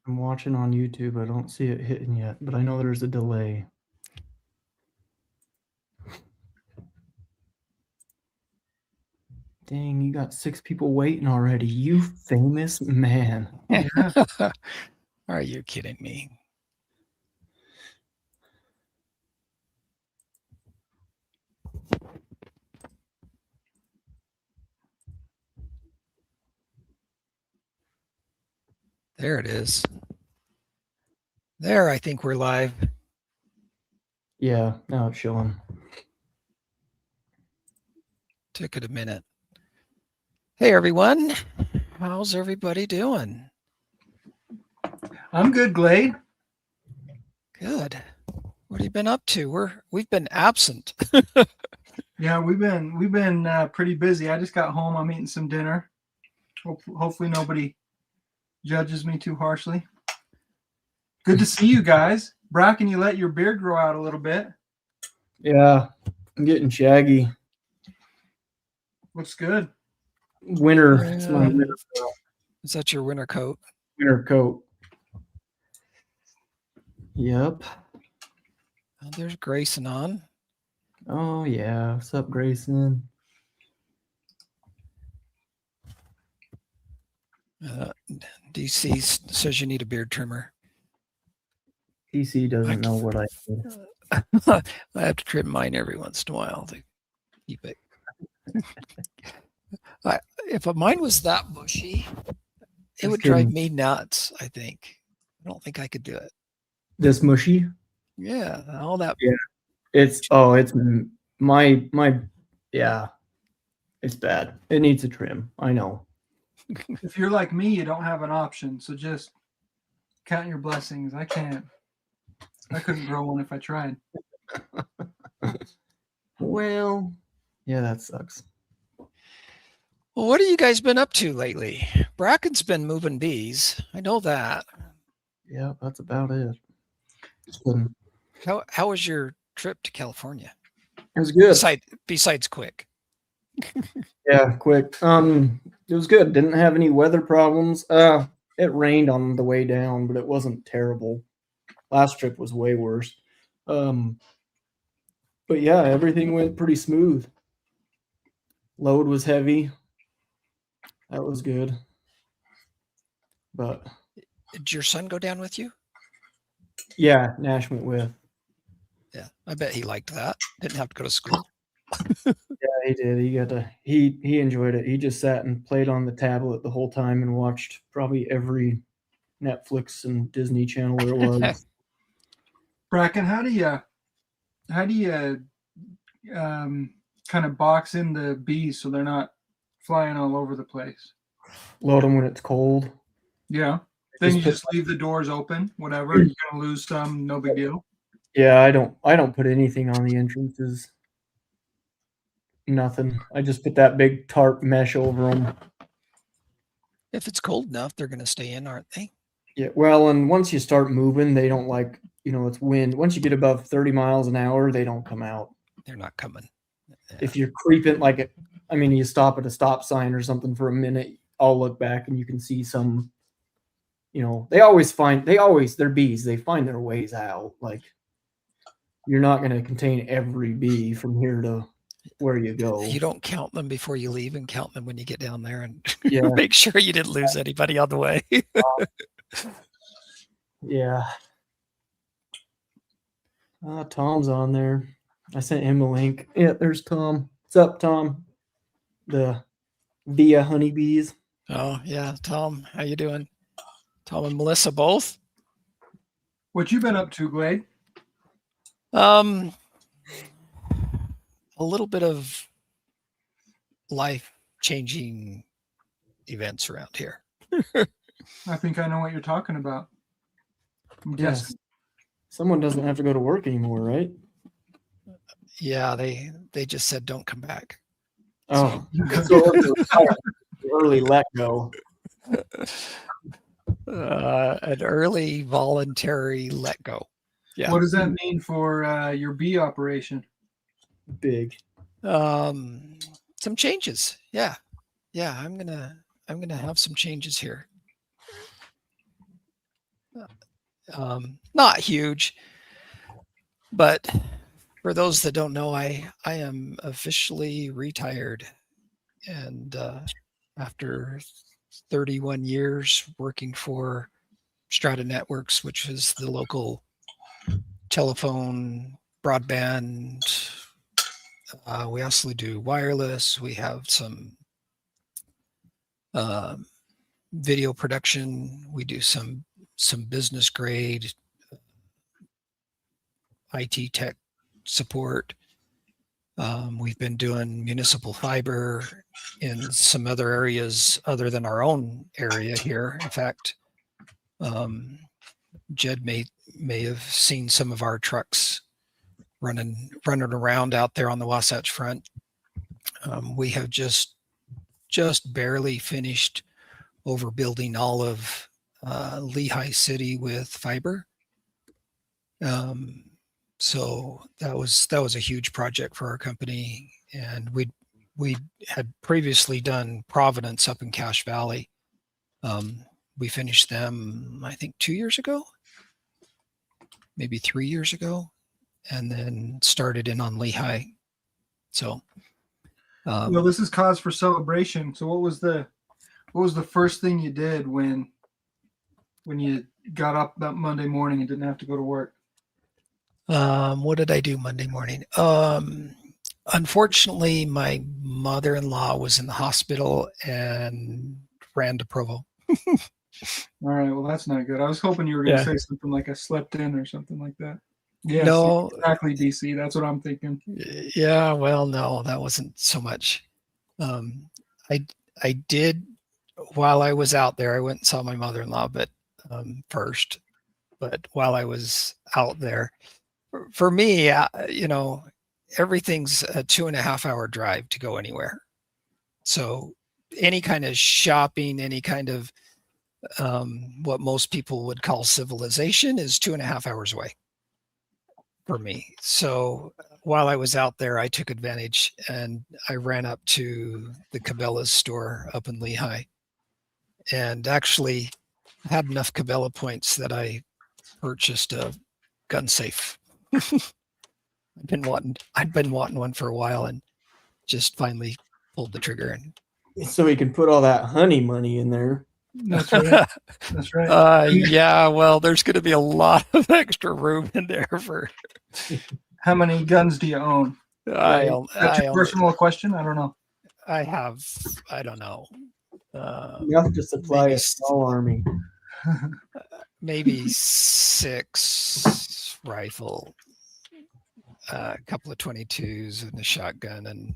I'm watching on YouTube. I don't see it hitting yet, but I know there's a delay. Dang, you got 6 people waiting already. You famous man. Yeah. Are you kidding me? There it is. There, I think we're live. Yeah, now it's showing. Took it a minute. Hey, everyone. How's everybody doing? I'm good, Glade. Good. What have you been up to? We've been absent. Yeah, we've been pretty busy. I just got home. I'm eating some dinner. Hopefully nobody judges me too harshly. Good to see you guys. Bracken, you let your beard grow out a little bit. Yeah, I'm getting shaggy. Looks good. Winter. It's my winter coat. Is that your winter coat? Winter coat. Yep. Oh, there's Grayson on. Oh, yeah. What's up, Grayson? DC says you need a beard trimmer. PC doesn't know what I need. I have to trim mine every once in a while to keep it. If mine was that bushy, it would drive me nuts, I think. I don't think I could do it. This mushy? Yeah, all that. Yeah. It's yeah. It's bad. It needs a trim. I know. If you're like me, you don't have an option. So just count your blessings. I can't. I couldn't grow one if I tried. Well, yeah, that sucks. Well, what have you guys been up to lately? Bracken's been moving bees. I know that. Yeah, that's about it. How was your trip to California? It was good. Besides quick. Yeah, quick. It was good. Didn't have any weather problems. It rained on the way down, but it wasn't terrible. Last trip was way worse. But yeah, everything went pretty smooth. Load was heavy. That was good. But did your son go down with you? Yeah, Nash went with. Yeah, I bet he liked that. Didn't have to go to school. Yeah, he did. He enjoyed it. He just sat and played on the tablet the whole time and watched probably every Netflix and Disney channel there was. Bracken, how do you kind of box in the bees so they're not flying all over the place? Load them when it's cold. Yeah. Then you just leave the doors open. Whatever. You're gonna lose some. No big deal. Yeah, I don't put anything on the entrances. Nothing. I just put that big tarp mesh over them. If it's cold enough, they're going to stay in, aren't they? Yeah. Well, and once you start moving, they don't like, it's wind. Once you get above 30 miles an hour, they don't come out. They're not coming. Yeah. If you're creeping, you stop at a stop sign or something for a minute, I'll look back and you can see some, they're bees. They find their ways out. Like, you're not going to contain every bee from here to where you go. You don't count them before you leave and count them when you get down there and make sure you didn't lose anybody on the way. Yeah. Tom's on there. I sent him a link. Yeah, there's Tom. What's up, Tom? The Via honeybees. Oh, yeah. Tom, how you doing? Tom and Melissa both? What you been up to, Glade? A little bit of life-changing events around here. I think I know what you're talking about. Yes. Someone doesn't have to go to work anymore, right? Yeah, they just said don't come back. Oh, so early let go. An early voluntary let go. Yeah. What does that mean for your bee operation? Big. Some changes. Yeah. I'm gonna have some changes here. Not huge, but for those that don't know, I am officially retired, and after 31 years working for Strata Networks, which is the local telephone, broadband. We also do wireless. We have some video production. We do some business grade IT tech support. We've been doing municipal fiber in some other areas other than our own area here. In fact, Jed may have seen some of our trucks running around out there on the Wasatch Front. We have just barely finished overbuilding all of Lehigh City with fiber. So that was a huge project for our company, and we had previously done Providence up in Cache Valley. We finished them, I think, 2 years ago, maybe 3 years ago, and then started in on Lehigh. So, well, this is cause for celebration. So, what was the first thing you did when you got up that Monday morning and didn't have to go to work? What did I do Monday morning? Unfortunately, my mother-in-law was in the hospital and ran to Provo. All right, well, that's not good. I was hoping you were going to say something like I slept in or something like that. Yes, no, exactly, DC. That's what I'm thinking. Yeah, well, no, that wasn't so much. I did, while I was out there, I went and saw my mother-in-law, but first. But while I was out there, for me, everything's a 2.5-hour drive to go anywhere. So any kind of shopping, any kind of what most people would call civilization is 2.5 hours away for me. So while I was out there, I took advantage and I ran up to the Cabela's store up in Lehigh and actually had enough Cabela points that I purchased a gun safe. I'd been wanting one for a while and just finally pulled the trigger. And so he can put all that honey money in there. That's right. That's right. Yeah, well, there's going to be a lot of extra room in there for. How many guns do you own? That's a personal question. I don't know. I don't know. Enough to supply a small army. Maybe 6 rifle, a couple of 22s and a shotgun, and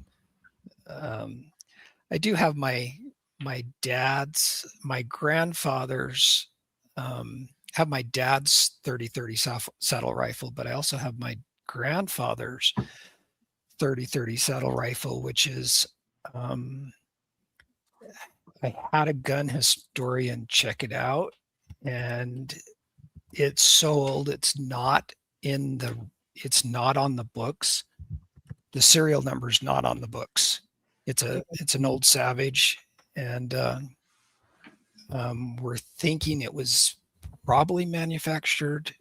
I do have my grandfather's have my dad's 30-30 saddle rifle, but I also have my grandfather's 30-30 saddle rifle, which is I had a gun historian check it out, and it's so old it's not on the books. The serial number's not on the books. It's an old Savage, and we're thinking it was probably manufactured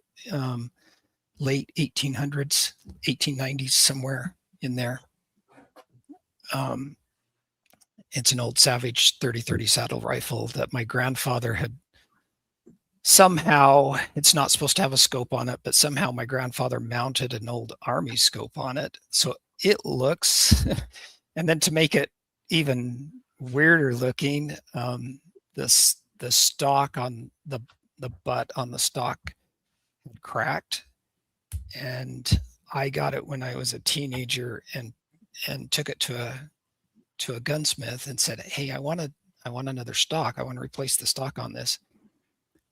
late 1800s, 1890s, somewhere in there. It's an old Savage 30-30 saddle rifle that my grandfather had somehow, it's not supposed to have a scope on it, but somehow my grandfather mounted an old Army scope on it. So it looks, and then to make it even weirder looking, the stock on the butt on the stock had cracked, and I got it when I was a teenager and took it to a gunsmith and said, "Hey, I want another stock. I want to replace the stock on this,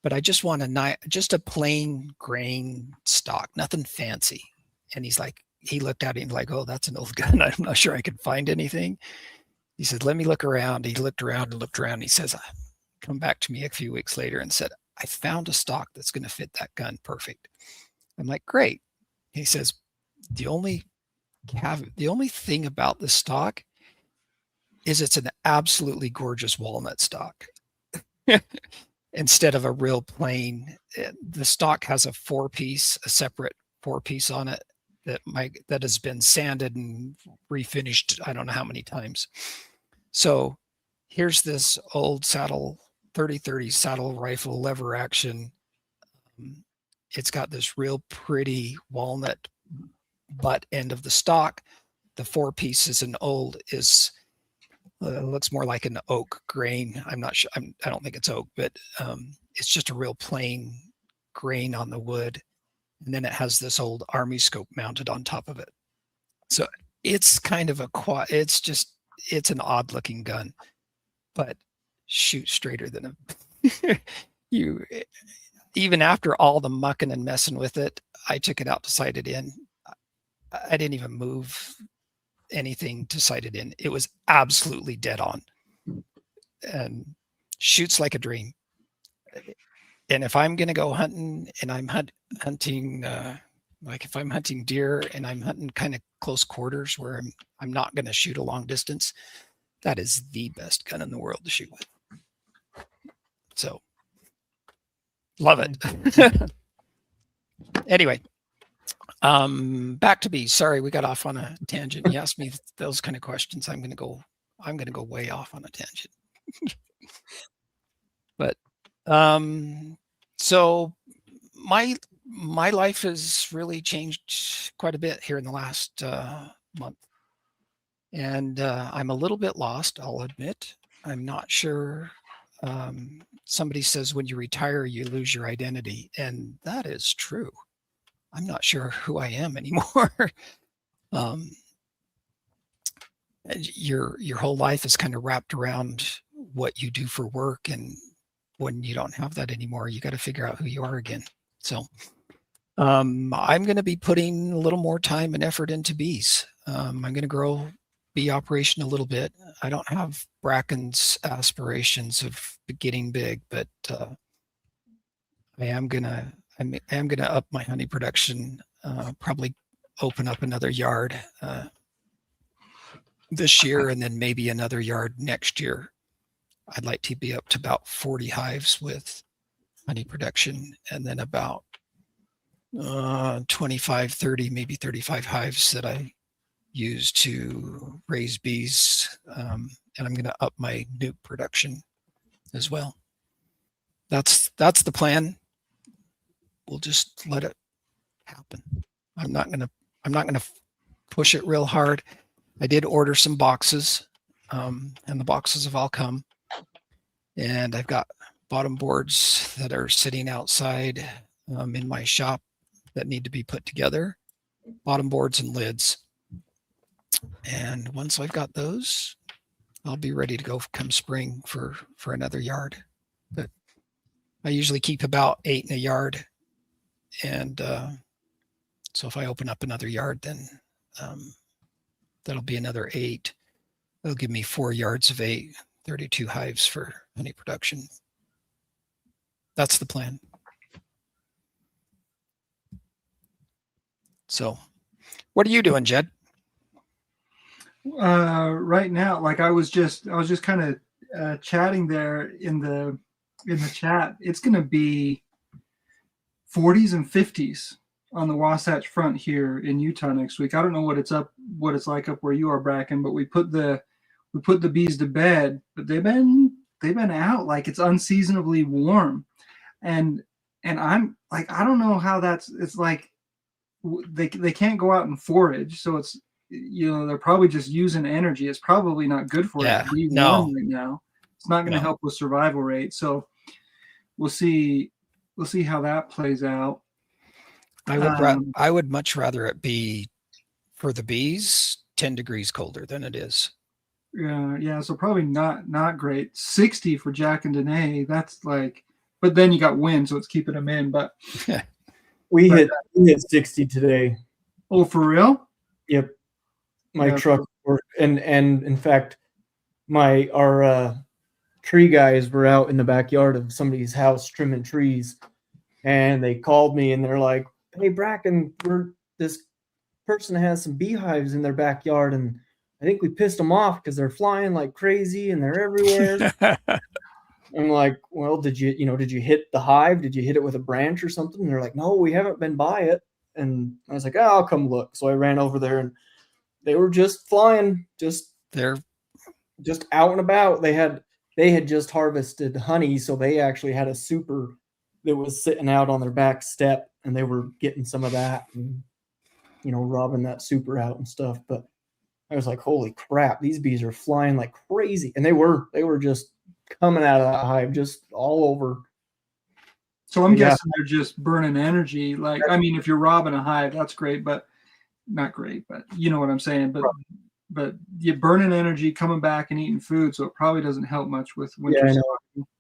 but I just want just a plain grain stock, nothing fancy." And he looked at it and like, "Oh, that's an old gun. I'm not sure I could find anything." He said, "Let me look around." He looked around and looked around. And he says, come back to me a few weeks later and said, "I found a stock that's going to fit that gun perfect." I'm like, "Great." He says, the only thing about this stock is it's an absolutely gorgeous walnut stock." instead of a real plain. The stock has a separate 4-piece on it that has been sanded and refinished I don't know how many times. So here's this old 30-30 saddle rifle lever action. It's got this real pretty walnut butt end of the stock. The 4-piece looks more like an oak grain. I'm not sure. I don't think it's oak, but it's just a real plain grain on the wood. And then it has this old army scope mounted on top of it. So it's kind of it's an odd looking gun, but shoots straighter than you. Even after all the mucking and messing with it, I took it out to sight it in. I didn't even move anything to sight it in. It was absolutely dead on and shoots like a dream. And if I'm going to go hunting and I'm hunting, like if I'm hunting deer and I'm hunting kind of close quarters where I'm not going to shoot a long distance, that is the best gun in the world to shoot with. So love it. Anyway, back to bees. Sorry, we got off on a tangent. You asked me those kind of questions. I'm going to go way off on a tangent. But so my life has really changed quite a bit here in the last month, and I'm a little bit lost, I'll admit. I'm not sure. Somebody says when you retire you lose your identity, and that is true. I'm not sure who I am anymore. Your whole life is kind of wrapped around what you do for work, and when you don't have that anymore, you got to figure out who you are again. So I'm going to be putting a little more time and effort into bees. I'm going to grow bee operation a little bit. I don't have Bracken's aspirations of getting big, but I am going to up my honey production, probably open up another yard this year, and then maybe another yard next year. I'd like to be up to about 40 hives with honey production, and then about 25, 30, maybe 35 hives that I use to raise bees. And I'm going to up my nuke production as well. That's the plan. We'll just let it happen. I'm not going to push it real hard. I did order some boxes, and the boxes have all come. And I've got bottom boards that are sitting outside in my shop that need to be put together. Bottom boards and lids. And once I've got those, I'll be ready to go come spring for another yard. But I usually keep about 8 in a yard. And so if I open up another yard, then that'll be another 8. It'll give me 4 yards of 8, 32 hives for honey production. That's the plan. So what are you doing, Jed? Right now, like I was just kind of chatting there in the chat. It's going to be 40s and 50s on the Wasatch Front here in Utah next week. I don't know what it's like up where you are, Bracken, but we put the bees to bed, but they've been out. Like it's unseasonably warm, and I'm like, I don't know how it's like they can't go out and forage, so it's, you know, they're probably just using energy. It's probably not good for it to be warm right now. It's not going to help with survival rate. So we'll see how that plays out. I would much rather it be, for the bees, 10 degrees colder than it is. Yeah. So probably not great. 60 for Jack and Danae. That's like, but then you got wind, so it's keeping them in. But we hit 60 today. Oh, for real? Yep. My truck worked, and in fact, our tree guys were out in the backyard of somebody's house trimming trees, and they called me and they're like, "Hey, Bracken, this person has some beehives in their backyard, and I think we pissed them off because they're flying like crazy and they're everywhere." I'm like, well, did you hit the hive? Did you hit it with a branch or something? And they're like, no, we haven't been by it. And I was like, oh, I'll come look. So I ran over there, and they were just flying, They're just out and about. They had just harvested honey, so they actually had a super that was sitting out on their back step, and they were getting some of that and robbing that super out and stuff. But I was like, holy crap, these bees are flying like crazy. And they were just coming out of that hive just all over. So I'm guessing they're just burning energy. Like, I mean, if you're robbing a hive, that's great, but not great, but you know what I'm saying. But you're burning energy, coming back and eating food, so it probably doesn't help much with winter.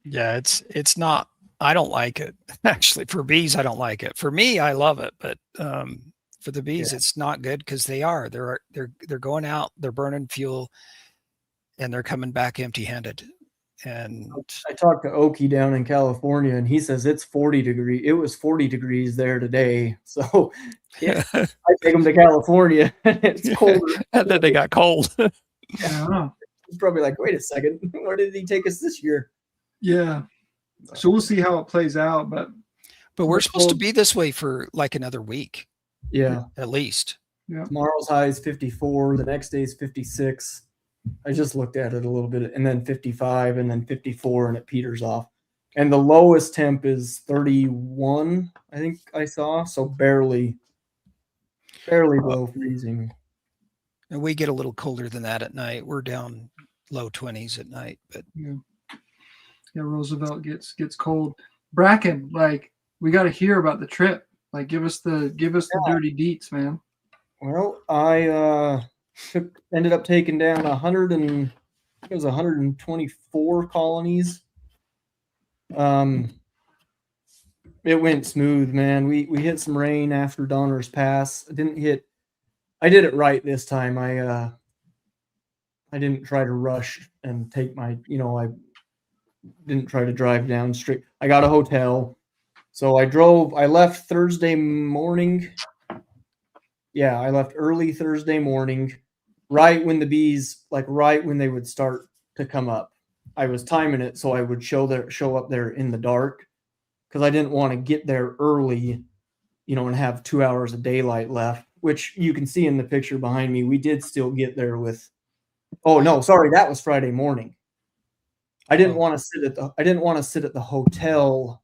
Yeah, it's not. I don't like it actually. For bees, I don't like it. For me, I love it, but for the bees, it's not good because they're going out, they're burning fuel, and they're coming back empty-handed. And I talked to Oki down in California, and he says it's 40 degrees. It was 40 degrees there today. So I take them to California, and it's colder. And then they got cold. Yeah. He's probably like, wait a second, where did he take us this year? Yeah. So we'll see how it plays out, but we're supposed to be this way for like another week. Yeah. At least. Yeah. Tomorrow's high is 54. The next day is 56. I just looked at it a little bit, and then 55, and then 54, and it peters off. And the lowest temp is 31, I think I saw, so barely below freezing. And we get a little colder than that at night. We're down low 20s at night, but yeah, Roosevelt gets cold. Bracken, like, we got to hear about the trip. Like, give us the dirty deets, man. Well, I ended up taking down 124 colonies. It went smooth, man. We hit some rain after Donner's Pass. I did it right this time. I didn't try to rush and take my, I didn't try to drive down straight. I got a hotel. So I left Thursday morning. Yeah, I left early Thursday morning, right when the bees, right when they would start to come up. I was timing it so I would show up there in the dark, because I didn't want to get there early, and have 2 hours of daylight left, which you can see in the picture behind me. We did still get there with, oh no, sorry, that was Friday morning. I didn't want to sit at the hotel,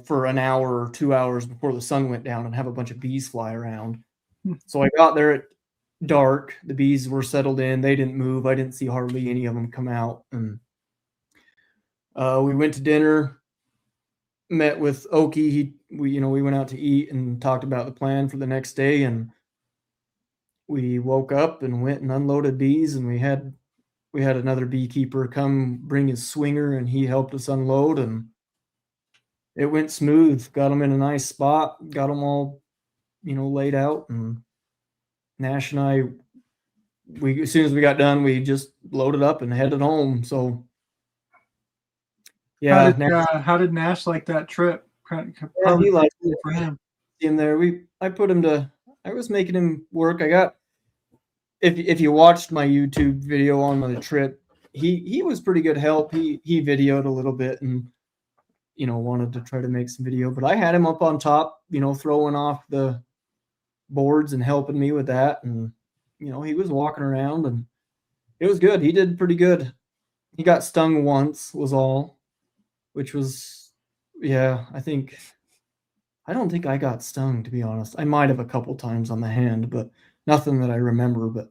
for an hour or 2 hours before the sun went down and have a bunch of bees fly around. So I got there at dark. The bees were settled in. They didn't move. I didn't see hardly any of them come out. And we went to dinner, met with Oki. We went out to eat and talked about the plan for the next day. And we woke up and went and unloaded bees. And we had another beekeeper come bring his swinger, and he helped us unload. And it went smooth. Got them in a nice spot. Got them all, laid out. And Nash and I, as soon as we got done, we just loaded up and headed home. So, yeah. How did Nash like that trip? He liked it for him. In there, I put him to. I was making him work. I got. If you watched my YouTube video on the trip, he was pretty good help. He videoed a little bit and wanted to try to make some video, but I had him up on top, throwing off the boards and helping me with that. And he was walking around, and it was good. He did pretty good. He got stung once was all, which was, yeah, I don't think I got stung, to be honest. I might have a couple times on the hand, but nothing that I remember. But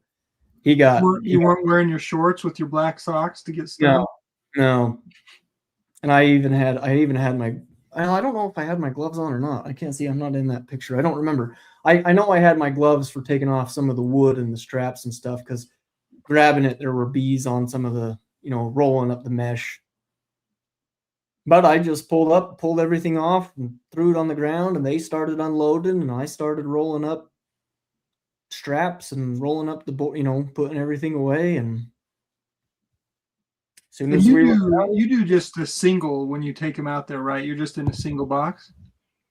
you weren't wearing your shorts with your black socks to get stung? No. And I even had my, I don't know if I had my gloves on or not. I can't see. I'm not in that picture. I don't remember. I know I had my gloves for taking off some of the wood and the straps and stuff, because grabbing it, there were bees on some of the, rolling up the mesh. But I just pulled everything off and threw it on the ground, and they started unloading, and I started rolling up straps and rolling up the board, putting everything away. And soon as you do just a single when you take them out there, right? You're just in a single box?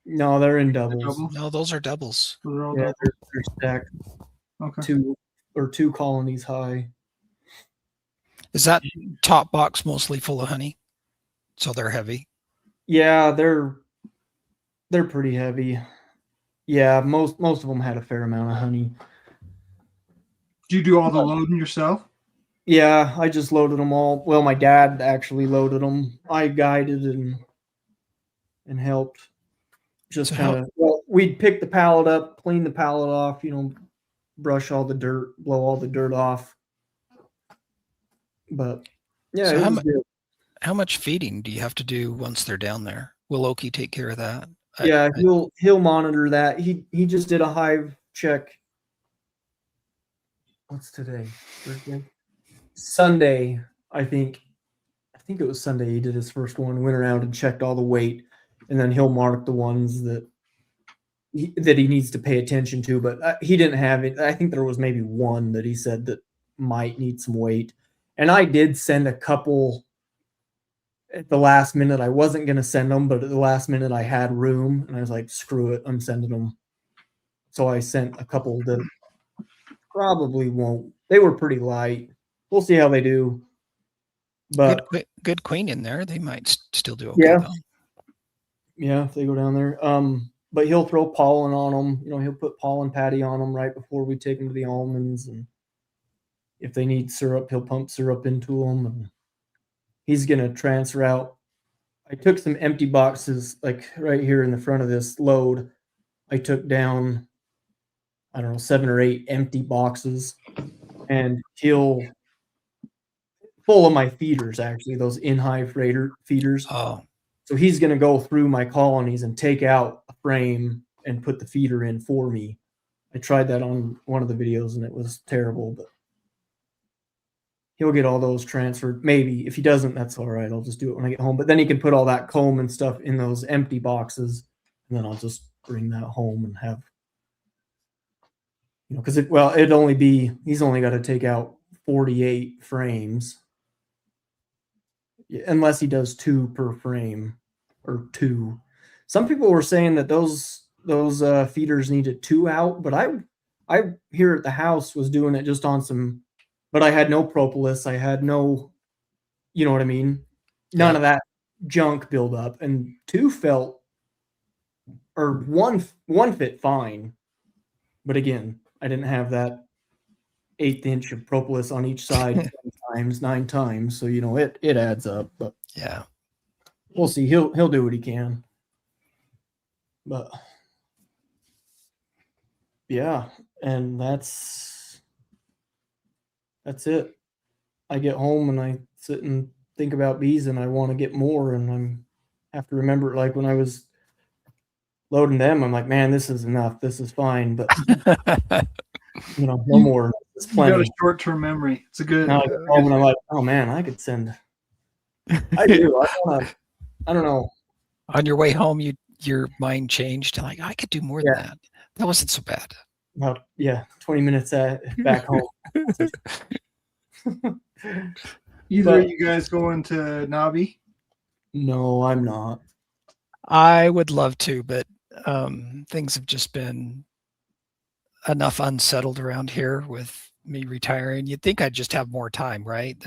No, they're in doubles. No, those are doubles. Those are all doubles. They're stacked. Okay. Two colonies high. Is that top box mostly full of honey? So they're heavy. Yeah, they're pretty heavy. Yeah, most of them had a fair amount of honey. Do you do all the loading yourself? Yeah, I just loaded them all. Well, my dad actually loaded them. I guided and helped. Just So kind of, well, we'd pick the pallet up, clean the pallet off, brush all the dirt, blow all the dirt off. But yeah, so it was good. how much feeding do you have to do once they're down there? Will Oki take care of that? Yeah, he'll monitor that. He just did a hive check. What's today? Thursday? Sunday, I think. I think it was Sunday he did his first one, went around and checked all the weight, and then he'll mark the ones that he needs to pay attention to. But he didn't have it. I think there was maybe one that he said that might need some weight. And I did send a couple at the last minute. I wasn't going to send them, but at the last minute I had room, and I was like, screw it, I'm sending them. So I sent a couple that probably won't. They were pretty light. We'll see how they do. But good queen in there. They might still do okay. Yeah. Though. Yeah, if they go down there. But he'll throw pollen on them. He'll put pollen patty on them right before we take them to the almonds. And if they need syrup, he'll pump syrup into them. And he's going to transfer out. I took some empty boxes, like right here in the front of this load. I took down, I don't know, 7 or 8 empty boxes. And he'll, full of my feeders, actually, those in-hive feeders. Oh. So he's going to go through my colonies and take out a frame and put the feeder in for me. I tried that on one of the videos and it was terrible, but he'll get all those transferred. Maybe. If he doesn't, that's all right. I'll just do it when I get home. But then he can put all that comb and stuff in those empty boxes, and then I'll just bring that home and have, because it'd only be, he's only got to take out 48 frames. Unless he does 2 per frame or 2. Some people were saying that those feeders needed 2 out, but I here at the house was doing it just on some, but I had no propolis. I had no, you know what I mean? None of that junk buildup, and 2 felt, or one fit fine. But again, I didn't have that 1/8 inch of propolis on each side 9 times, so it adds up. But yeah, we'll see. He'll do what he can. But yeah, and that's it. I get home and I sit and think about bees, and I want to get more, and I have to remember, like when I was loading them, I'm like, man, this is enough. This is fine, but no more. It's plenty. You got a short-term memory. It's a good. Now I get home and I'm like, oh man, I could send. I do. I don't know. On your way home, your mind changed. Like, I could do more than that. That wasn't so bad. About 20 minutes back home. Either of you guys going to Nabi? No, I'm not. I would love to, but things have just been enough unsettled around here with me retiring. You'd think I'd just have more time, right?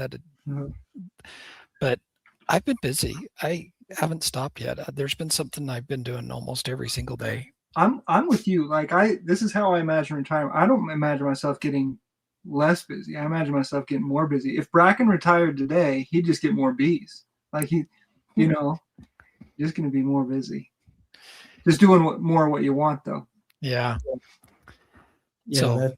But I've been busy. I haven't stopped yet. There's been something I've been doing almost every single day. I'm with you. Like this is how I imagine retirement. I don't imagine myself getting less busy. I imagine myself getting more busy. If Bracken retired today, he'd just get more bees. Like just going to be more busy. Just doing what you want, though. Yeah. So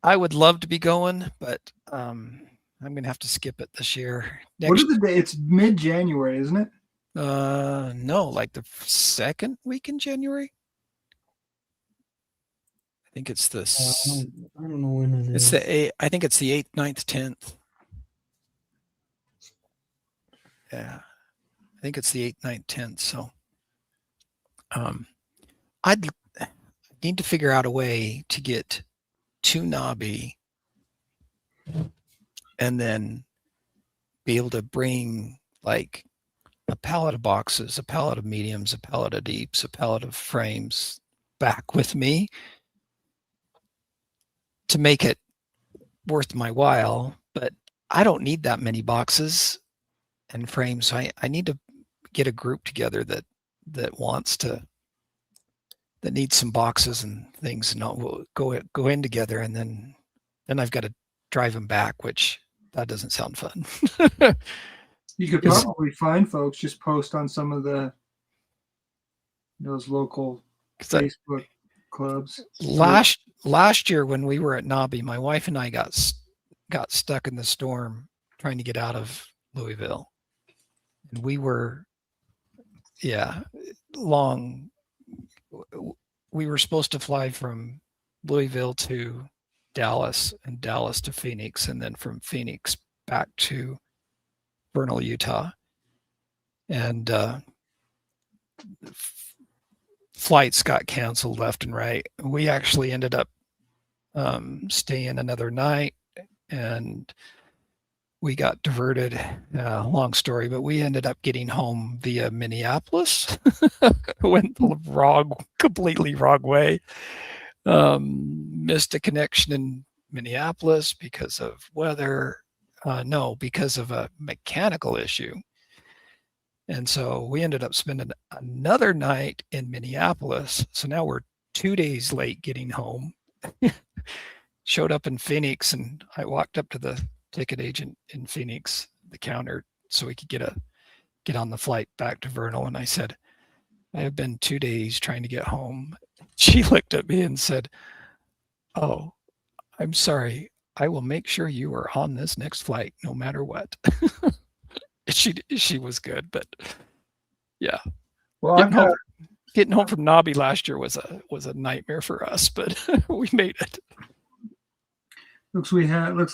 I would love to be going, but I'm going to have to skip it this year. What is the day? It's mid-January, isn't it? No, like the 2nd week in January. I think it's this. I don't know when it is. I think it's the 8th, 9th, 10th. Yeah. I think it's the 8th, 9th, 10th. So I'd need to figure out a way to get to Nabi and then be able to bring like a pallet of boxes, a pallet of mediums, a pallet of deeps, a pallet of frames back with me to make it worth my while. But I don't need that many boxes and frames. So I need to get a group together that wants to, that needs some boxes and things, and we'll go in together, and then I've got to drive them back, which that doesn't sound fun. You could probably find folks, just post on some of those local Facebook clubs. Last year when we were at Nobby, my wife and I got stuck in the storm trying to get out of Louisville, and we were we were supposed to fly from Louisville to Dallas and Dallas to Phoenix, and then from Phoenix back to Vernal, Utah. And flights got canceled left and right. We actually ended up staying another night, and we got diverted. Long story, but we ended up getting home via Minneapolis. Went the completely wrong way. Missed a connection in Minneapolis because of weather. No, because of a mechanical issue. And so we ended up spending another night in Minneapolis. So now we're 2 days late getting home. Showed up in Phoenix, and I walked up to the ticket agent in Phoenix, the counter, so we could get on the flight back to Vernal. And I said, I have been 2 days trying to get home. She looked at me and said, "Oh, I'm sorry. I will make sure you are on this next flight, no matter what." She was good, but yeah. Well, getting home from Nobby last year was a nightmare for us, but we made it. Looks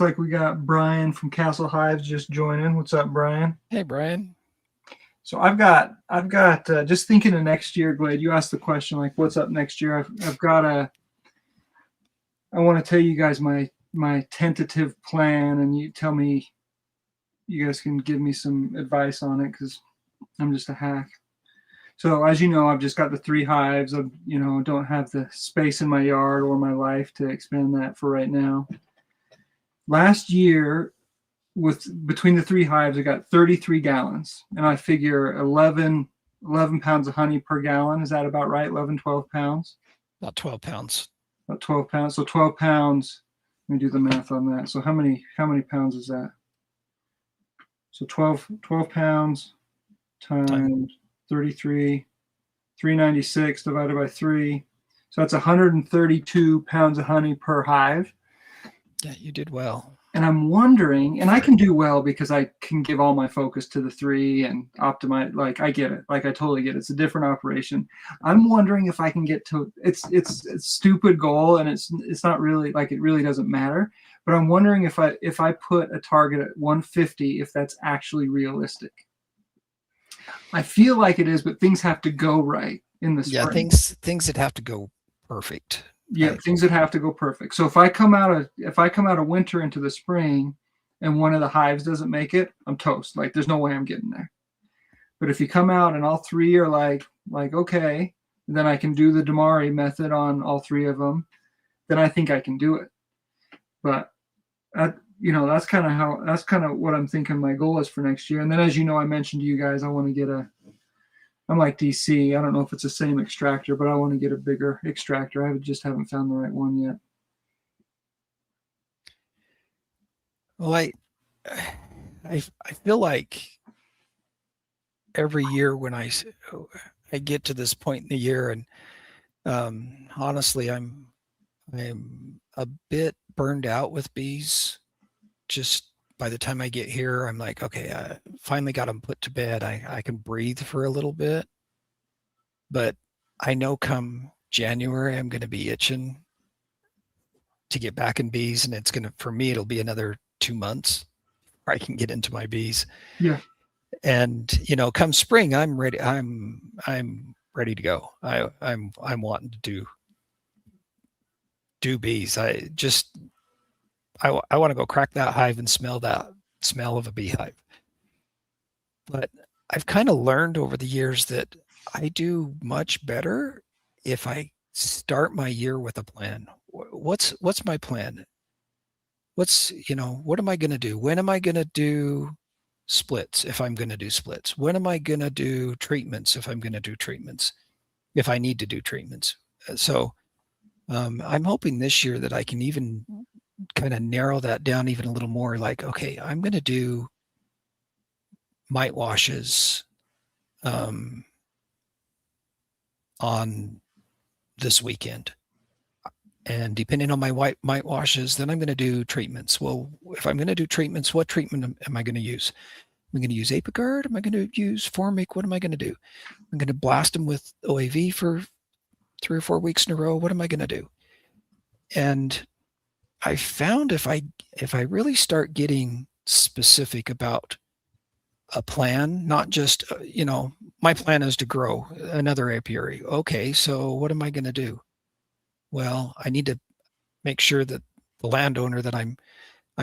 like we got Brian from Castle Hives just joining. What's up, Brian? Hey, Brian. So I've got just thinking of next year, Glade. You asked the question, like, what's up next year? I want to tell you guys my tentative plan, and you tell me, you guys can give me some advice on it, because I'm just a hack. So as you know, I've just got the 3 hives. I don't have the space in my yard or my life to expand that for right now. Last year, between the 3 hives, I got 33 gallons, and I figure 11 pounds of honey per gallon. Is that about right? 11, 12 pounds? About 12 pounds. About 12 pounds. So 12 pounds. Let me do the math on that. So how many pounds is that? So 12 pounds times 33, 396 divided by 3. So that's 132 pounds of honey per hive. Yeah, you did well. And I'm wondering, and I can do well because I can give all my focus to the 3 and optimize. Like, I get it. Like, I totally get it. It's a different operation. I'm wondering if I can get to it's a stupid goal, and it's not really, like, it really doesn't matter. But I'm wondering if I put a target at 150, if that's actually realistic. I feel like it is, but things have to go right in the spring. Yeah, things that have to go perfect. Yeah, things that have to go perfect. So if I come out of winter into the spring, and one of the hives doesn't make it, I'm toast. Like, there's no way I'm getting there. But if you come out and all 3 are like okay, then I can do the Damari method on all 3 of them. Then I think I can do it. But that's kind of what I'm thinking my goal is for next year. And then, as you know, I mentioned to you guys, I want to get I'm like DC. I don't know if it's the same extractor, but I want to get a bigger extractor. I just haven't found the right one yet. Well, I feel like every year when I get to this point in the year, and honestly, I'm a bit burned out with bees. Just by the time I get here, I'm like, okay, I finally got them put to bed. I can breathe for a little bit. But I know come January, I'm going to be itching to get back in bees. And for me, it'll be another 2 months where I can get into my bees. Yeah. And, come spring, I'm ready. I'm ready to go. I'm wanting to do bees. I want to go crack that hive and smell that smell of a beehive. But I've kind of learned over the years that I do much better if I start my year with a plan. What's my plan? What am I going to do? When am I going to do splits if I'm going to do splits? When am I going to do treatments if I'm going to do treatments? If I need to do treatments. So I'm hoping this year that I can even kind of narrow that down even a little more. Like, okay, I'm going to do mite washes on this weekend. And depending on my mite washes, then I'm going to do treatments. Well, if I'm going to do treatments, what treatment am I going to use? Am I going to use Apiguard? Am I going to use Formic? What am I going to do? I'm going to blast them with OAV for 3 or 4 weeks in a row. What am I going to do? And I found if I really start getting specific about a plan, not just my plan is to grow another apiary. Okay, so what am I going to do? Well, I need to make sure that the landowner that I'm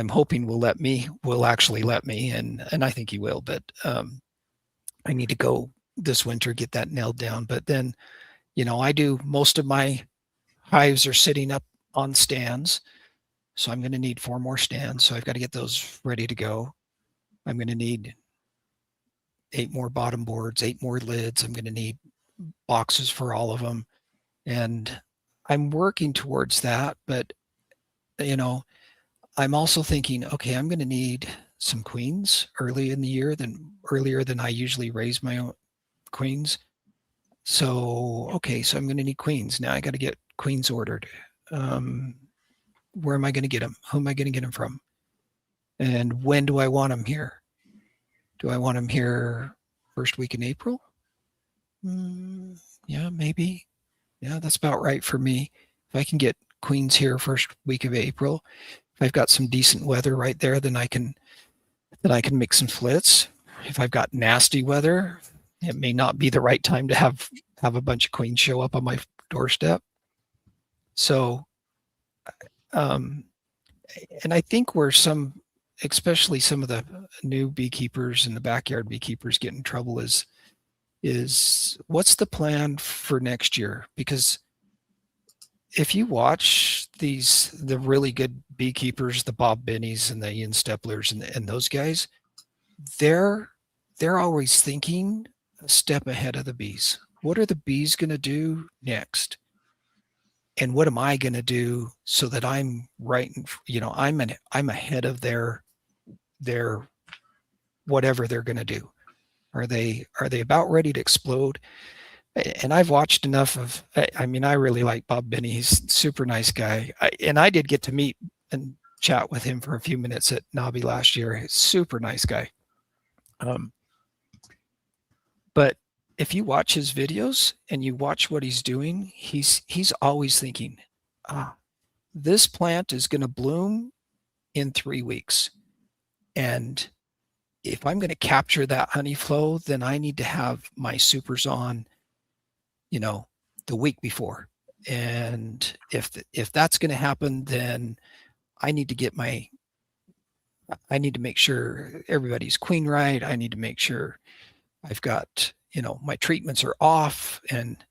hoping will actually let me, and I think he will. But I need to go this winter, get that nailed down. But then, I do most of my hives are sitting up on stands. So I'm going to need 4 more stands. So I've got to get those ready to go. I'm going to need 8 more bottom boards, 8 more lids. I'm going to need boxes for all of them. And I'm working towards that. But, I'm also thinking, okay, I'm going to need some queens earlier than I usually raise my own queens. So, okay, so I'm going to need queens. Now I got to get queens ordered. Where am I going to get them? Who am I going to get them from? And when do I want them here? Do I want them here first week in April? Yeah, maybe. Yeah, that's about right for me. If I can get queens here first week of April, if I've got some decent weather right there, then I can mix some flits. If I've got nasty weather, it may not be the right time to have a bunch of queens show up on my doorstep. So, and I think where especially some of the new beekeepers and the backyard beekeepers get in trouble is what's the plan for next year? Because if you watch the really good beekeepers, the Bob Binnies and the Ian Steplers and those guys, they're always thinking a step ahead of the bees. What are the bees going to do next? And what am I going to do so that I'm right? I'm ahead of their whatever they're going to do. Are they about ready to explode? And I've watched enough of. I mean, I really like Bob Binney. He's a super nice guy. And I did get to meet and chat with him for a few minutes at Nabi last year. He's a super nice guy. But if you watch his videos and you watch what he's doing, he's always thinking, this plant is going to bloom in 3 weeks. And if I'm going to capture that honey flow, then I need to have my supers on, the week before. And if that's going to happen, then I need to make sure everybody's queen right. I need to make sure I've got, my treatments are off. And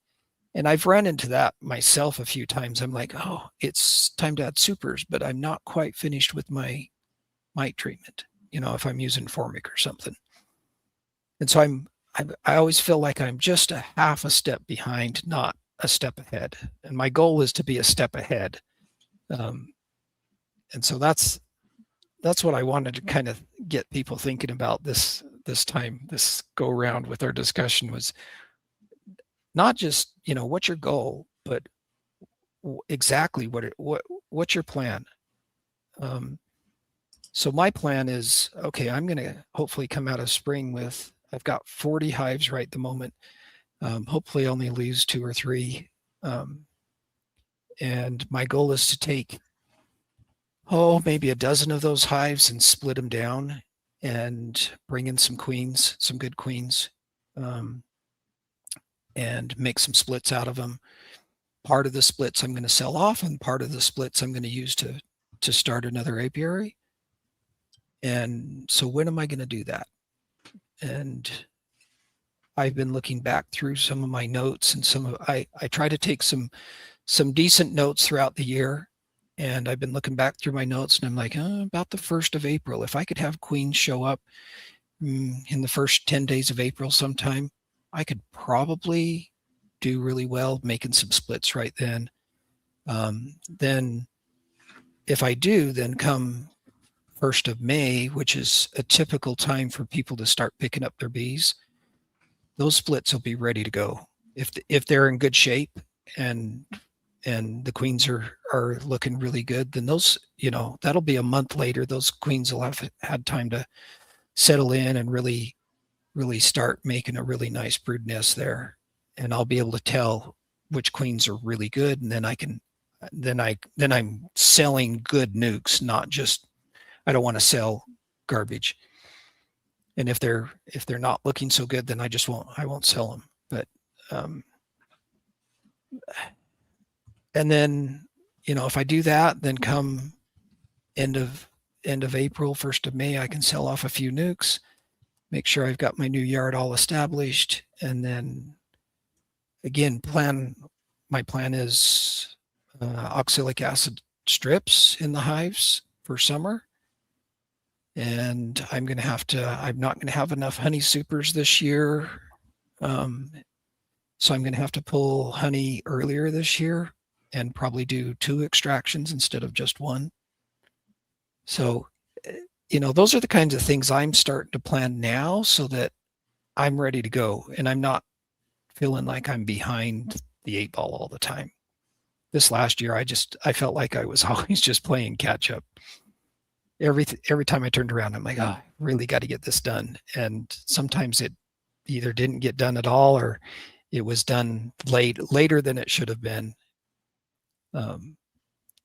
I've run into that myself a few times. I'm like, oh, it's time to add supers, but I'm not quite finished with my mite treatment, if I'm using Formic or something. And so I always feel like I'm just a half a step behind, not a step ahead. And my goal is to be a step ahead. And so that's what I wanted to kind of get people thinking about this go around with our discussion was not just, what's your goal, but exactly what's your plan. So my plan is, okay, I'm going to hopefully come out of spring I've got 40 hives right at the moment. Hopefully only lose 2 or 3. And my goal is to take, maybe a dozen of those hives and split them down and bring in some good queens, and make some splits out of them. Part of the splits I'm going to sell off, and part of the splits I'm going to use to start another apiary. And so when am I going to do that? And I've been looking back through some of my notes, and I try to take some decent notes throughout the year. And I've been looking back through my notes, and I'm like, about the 1st of April, if I could have queens show up in the first 10 days of April sometime, I could probably do really well making some splits right then. Then if I do, then come 1st of May, which is a typical time for people to start picking up their bees, those splits will be ready to go. If they're in good shape and the queens are looking really good, then those, that'll be a month later. Those queens will have had time to settle in and really start making a really nice brood nest there. And I'll be able to tell which queens are really good. And then I'm selling good nukes, not just, I don't want to sell garbage. And if they're not looking so good, then I won't sell them. But, and then, if I do that, then come end of April, 1st of May, I can sell off a few nukes, make sure I've got my new yard all established. And then again, my plan is oxalic acid strips in the hives for summer. And I'm not going to have enough honey supers this year. So I'm going to have to pull honey earlier this year and probably do 2 extractions instead of just 1. So, those are the kinds of things I'm starting to plan now so that I'm ready to go and I'm not feeling like I'm behind the 8 ball all the time. This last year, I felt like I was always just playing catch up. Every time I turned around, I'm like, oh, I really got to get this done. And sometimes it either didn't get done at all or it was done later than it should have been.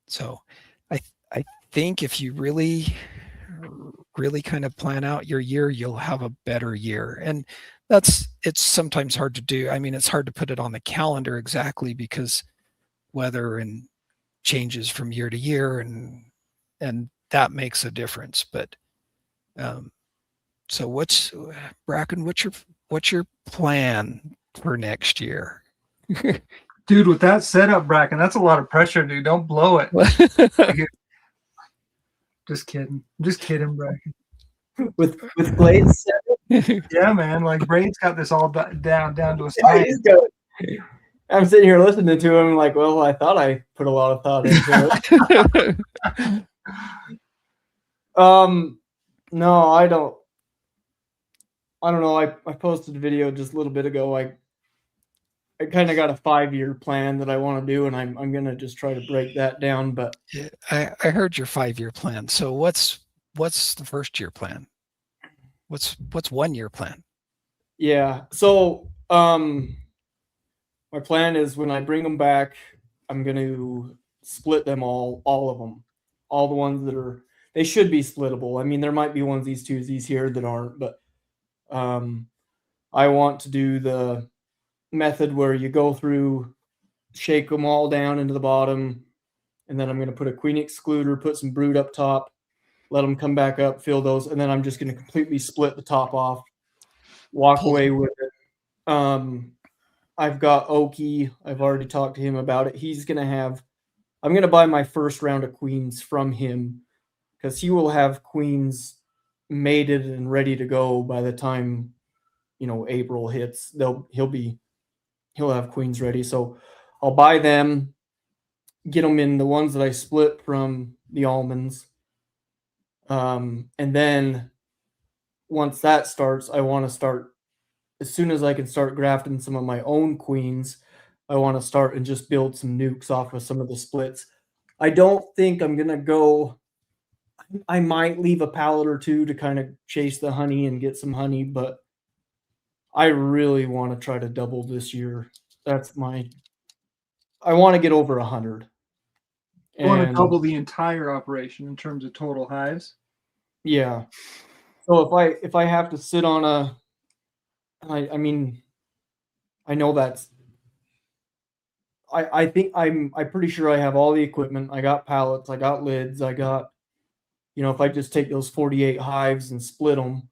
So I think if you really kind of plan out your year, you'll have a better year. And it's sometimes hard to do. I mean, it's hard to put it on the calendar exactly because weather and changes from year to year and that makes a difference. But so Bracken, what's your plan for next year? Dude, with that setup, Bracken, that's a lot of pressure, dude. Don't blow it. Just kidding. Just kidding, Bracken. With blades. Yeah, man. Like Braden's got this all down to a science. I'm sitting here listening to him like, well, I thought I put a lot of thought into it. No, I don't know. I posted a video just a little bit ago. I kind of got a 5-year plan that I want to do, and I'm gonna just try to break that down. But yeah, I heard your 5-year plan. So what's the first year plan? What's 1-year plan? Yeah. So my plan is when I bring them back, I'm going to split them all of them, all the ones that they should be splittable. I mean, there might be onesies, twosies here that aren't, but I want to do the method where you go through, shake them all down into the bottom, and then I'm going to put a queen excluder, put some brood up top, let them come back up, fill those, and then I'm just going to completely split the top off, walk away with it. I've got Oki. I've already talked to him about it. He's going to have, I'm going to buy my first round of queens from him because he will have queens mated and ready to go by the time, April hits. He'll have queens ready. So I'll buy them, get them in the ones that I split from the almonds. And then once that starts, I want to start, as soon as I can start grafting some of my own queens, I want to start and just build some nukes off of some of the splits. I don't think I'm going to go, I might leave a pallet or two to kind of chase the honey and get some honey, but I really want to try to double this year. I want to get over 100. You want to double the entire operation in terms of total hives? Yeah. So if I have to sit on I mean, I know that's, I think I'm pretty sure I have all the equipment. I got pallets, I got lids, I got, if I just take those 48 hives and split them,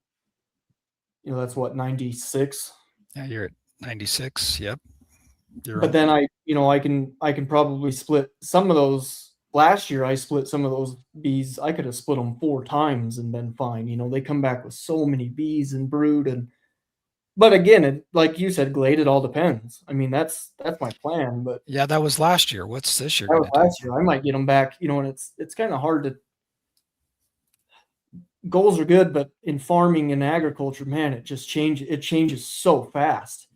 that's what, 96? Yeah, you're at 96. Yep. But then I can probably split some of those last year I split some of those bees. I could have split them 4 times and been fine. They come back with so many bees and brood. But again, like you said, Glade, it all depends. I mean, that's my plan. But Yeah, that was last year. What's this year that going was to do? last year. I might get them back. And it's kind of hard to. Goals are good, but in farming and agriculture, man, it just changes. It changes so fast,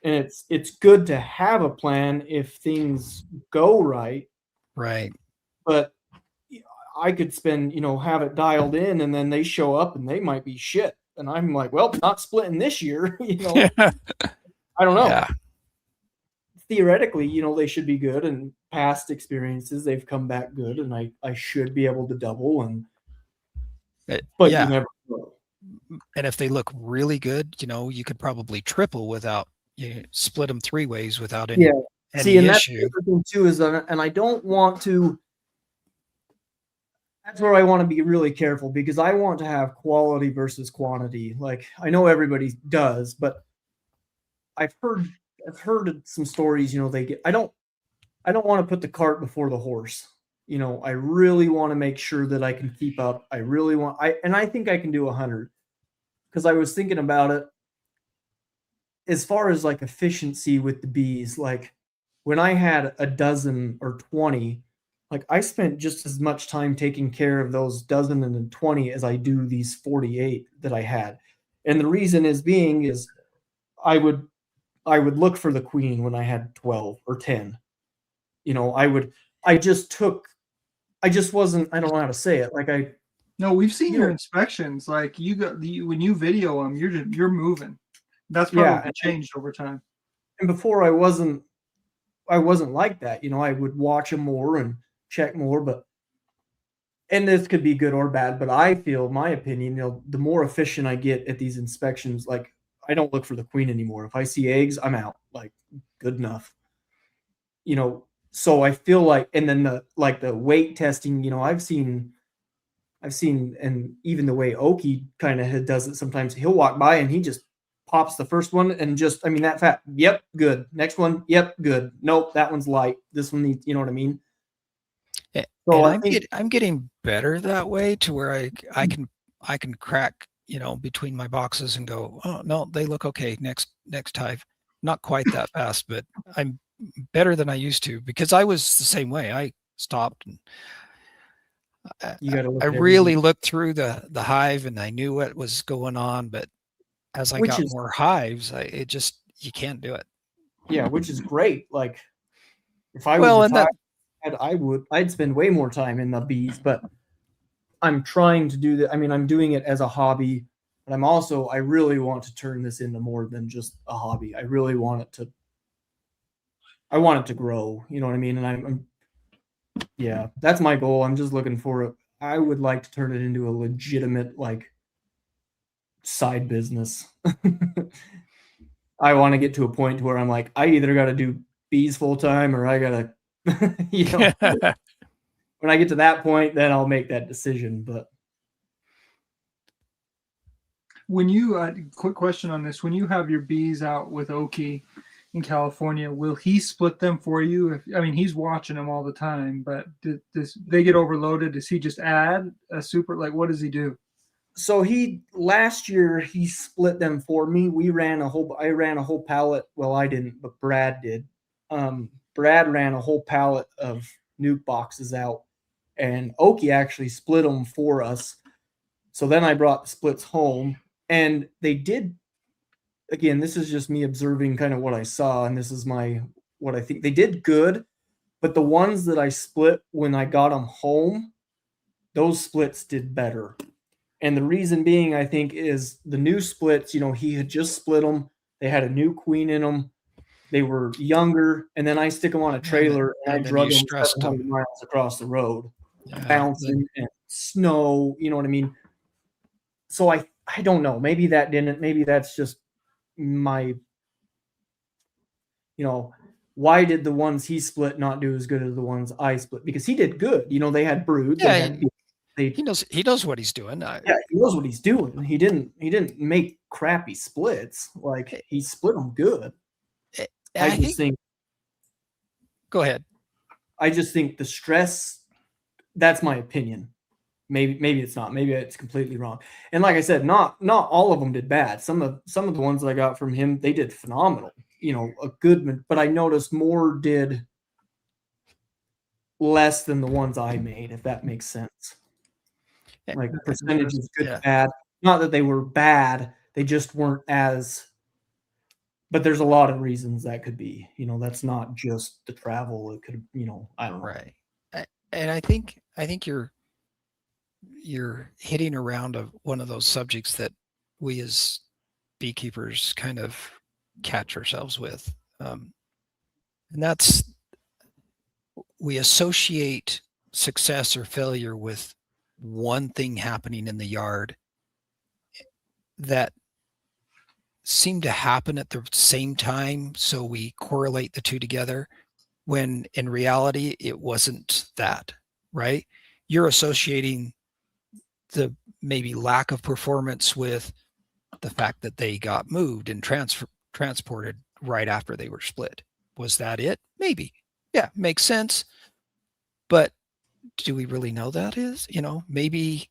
and it's good to have a plan if things go right. Right. But I could spend, have it dialed in, and then they show up and they might be shit, and I'm like, well, not splitting this year. I don't know. Yeah. Theoretically, they should be good, and past experiences, they've come back good, and I should be able to double, but yeah. you never know. And if they look really good, you could probably triple without split them 3 ways without any See, and issue. that's the other thing too, and I don't want to. That's where I want to be really careful, because I want to have quality versus quantity. Like, I know everybody does, but I've heard some stories. I don't want to put the cart before the horse. I really want to make sure that I can keep up. I think I can do 100, because I was thinking about it as far as like efficiency with the bees. Like, when I had a dozen or 20, like, I spent just as much time taking care of those dozen and 20 as I do these 48 that I had. And the reason is I would look for the queen when I had 12 or 10. I just wasn't, I don't know how to say it. Like, No, we've seen your inspections. Like, when you video them, you're moving. That's probably changed over time. And before I wasn't like that. I would watch them more and check more, and this could be good or bad, but I feel, my opinion, the more efficient I get at these inspections, like, I don't look for the queen anymore. If I see eggs, I'm out. Like, good enough. So I feel like, and then the weight testing, I've seen, and even the way Oki kind of does it sometimes, he'll walk by and he just pops the first one and that fat. Yep, good. Next one. Yep, good. Nope, that one's light. This one needs, you know what I mean? So I'm getting better that way, to where I can crack, between my boxes and go, oh no, they look okay. Next hive. Not quite that fast, but I'm better than I used to, because I was the same way. I stopped and I really looked through the hive, and I knew what was going on. But as I got more hives, you can't do it. Yeah, which is great. Like, if I was I'd spend way more time in the bees, but I'm trying to do that. I mean, I'm doing it as a hobby, but I really want to turn this into more than just a hobby. I really want it to grow, you know what I mean? And yeah, that's my goal. I'm just looking for it. I would like to turn it into a legitimate, like, side business. I want to get to a point where I'm like, I either got to do bees full time, or I got to, when I get to that point, then I'll make that decision. But when you, quick question on this, when you have your bees out with Oki in California, will he split them for you? He's watching them all the time, but does they get overloaded? Does he just add a super, like, what does he do? So last year he split them for me. I ran a whole pallet. Well, I didn't, but Brad did. Brad ran a whole pallet of nuke boxes out, and Oki actually split them for us. So then I brought the splits home, and they did. Again, this is just me observing kind of what I saw, and this is what I think. They did good, but the ones that I split when I got them home, those splits did better. And the reason being, I think, is the new splits, he had just split them. They had a new queen in them. They were younger. And then I stick them on a trailer, and I drug them 700 miles across the road, bouncing and snow, you know what I mean? So I don't know. Maybe that's just my, why did the ones he split not do as good as the ones I split? Because he did good. They had brood. Yeah, he knows what he's doing. Yeah, he knows what he's doing. He didn't make crappy splits. Like, he split them good. I just think. Go ahead. I just think the stress that's my opinion. Maybe it's not. Maybe it's completely wrong. And like I said, not all of them did bad. Some of the ones that I got from him, they did phenomenal. A good, but I noticed more did less than the ones I made, if that makes sense. Like percentages, good to bad. Not that they were bad, they just weren't as. But there's a lot of reasons that could be. That's not just the travel. It could, I don't know. Right. And I think you're hitting around one of those subjects that we as beekeepers kind of catch ourselves with. And that's, we associate success or failure with one thing happening in the yard that seem to happen at the same time. So we correlate the two together when in reality, it wasn't that, right? You're associating the maybe lack of performance with the fact that they got moved and transported right after they were split. Was that it? Maybe. Yeah, makes sense. But do we really know that is? Maybe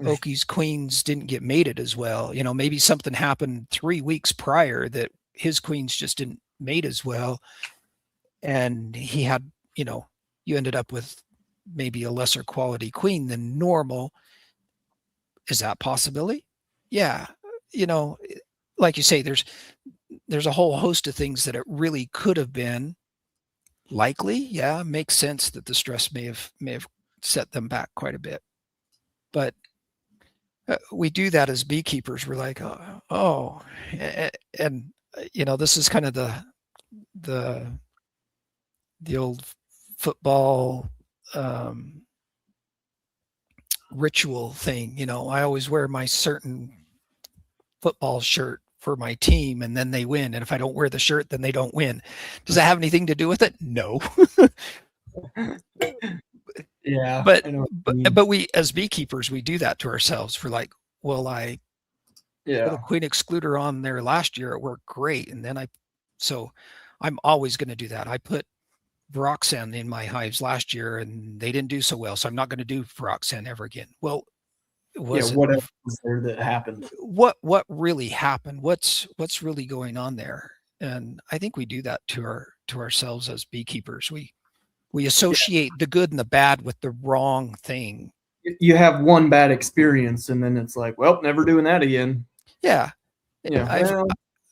Oki's queens didn't get mated as well. Maybe something happened 3 weeks prior that his queens just didn't mate as well. And he had, you ended up with maybe a lesser quality queen than normal. Is that possibility? Yeah. Like you say, there's a whole host of things that it really could have been. Likely, yeah, makes sense that the stress may have set them back quite a bit. But we do that as beekeepers. We're like, oh, and this is kind of the old football ritual thing. I always wear my certain football shirt for my team and then they win. And if I don't wear the shirt, then they don't win. Does that have anything to do with it? No. Yeah. But we, as beekeepers, we do that to ourselves. We're like, well, I put a queen excluder on there last year. It worked great. And then so I'm always going to do that. I put Viroxan in my hives last year and they didn't do so well. So I'm not going to do Viroxan ever again. Well, what else was there that happened? What really happened? What's really going on there? And I think we do that to ourselves as beekeepers. We associate the good and the bad with the wrong thing. You have one bad experience and then it's like, well, never doing that again. Yeah.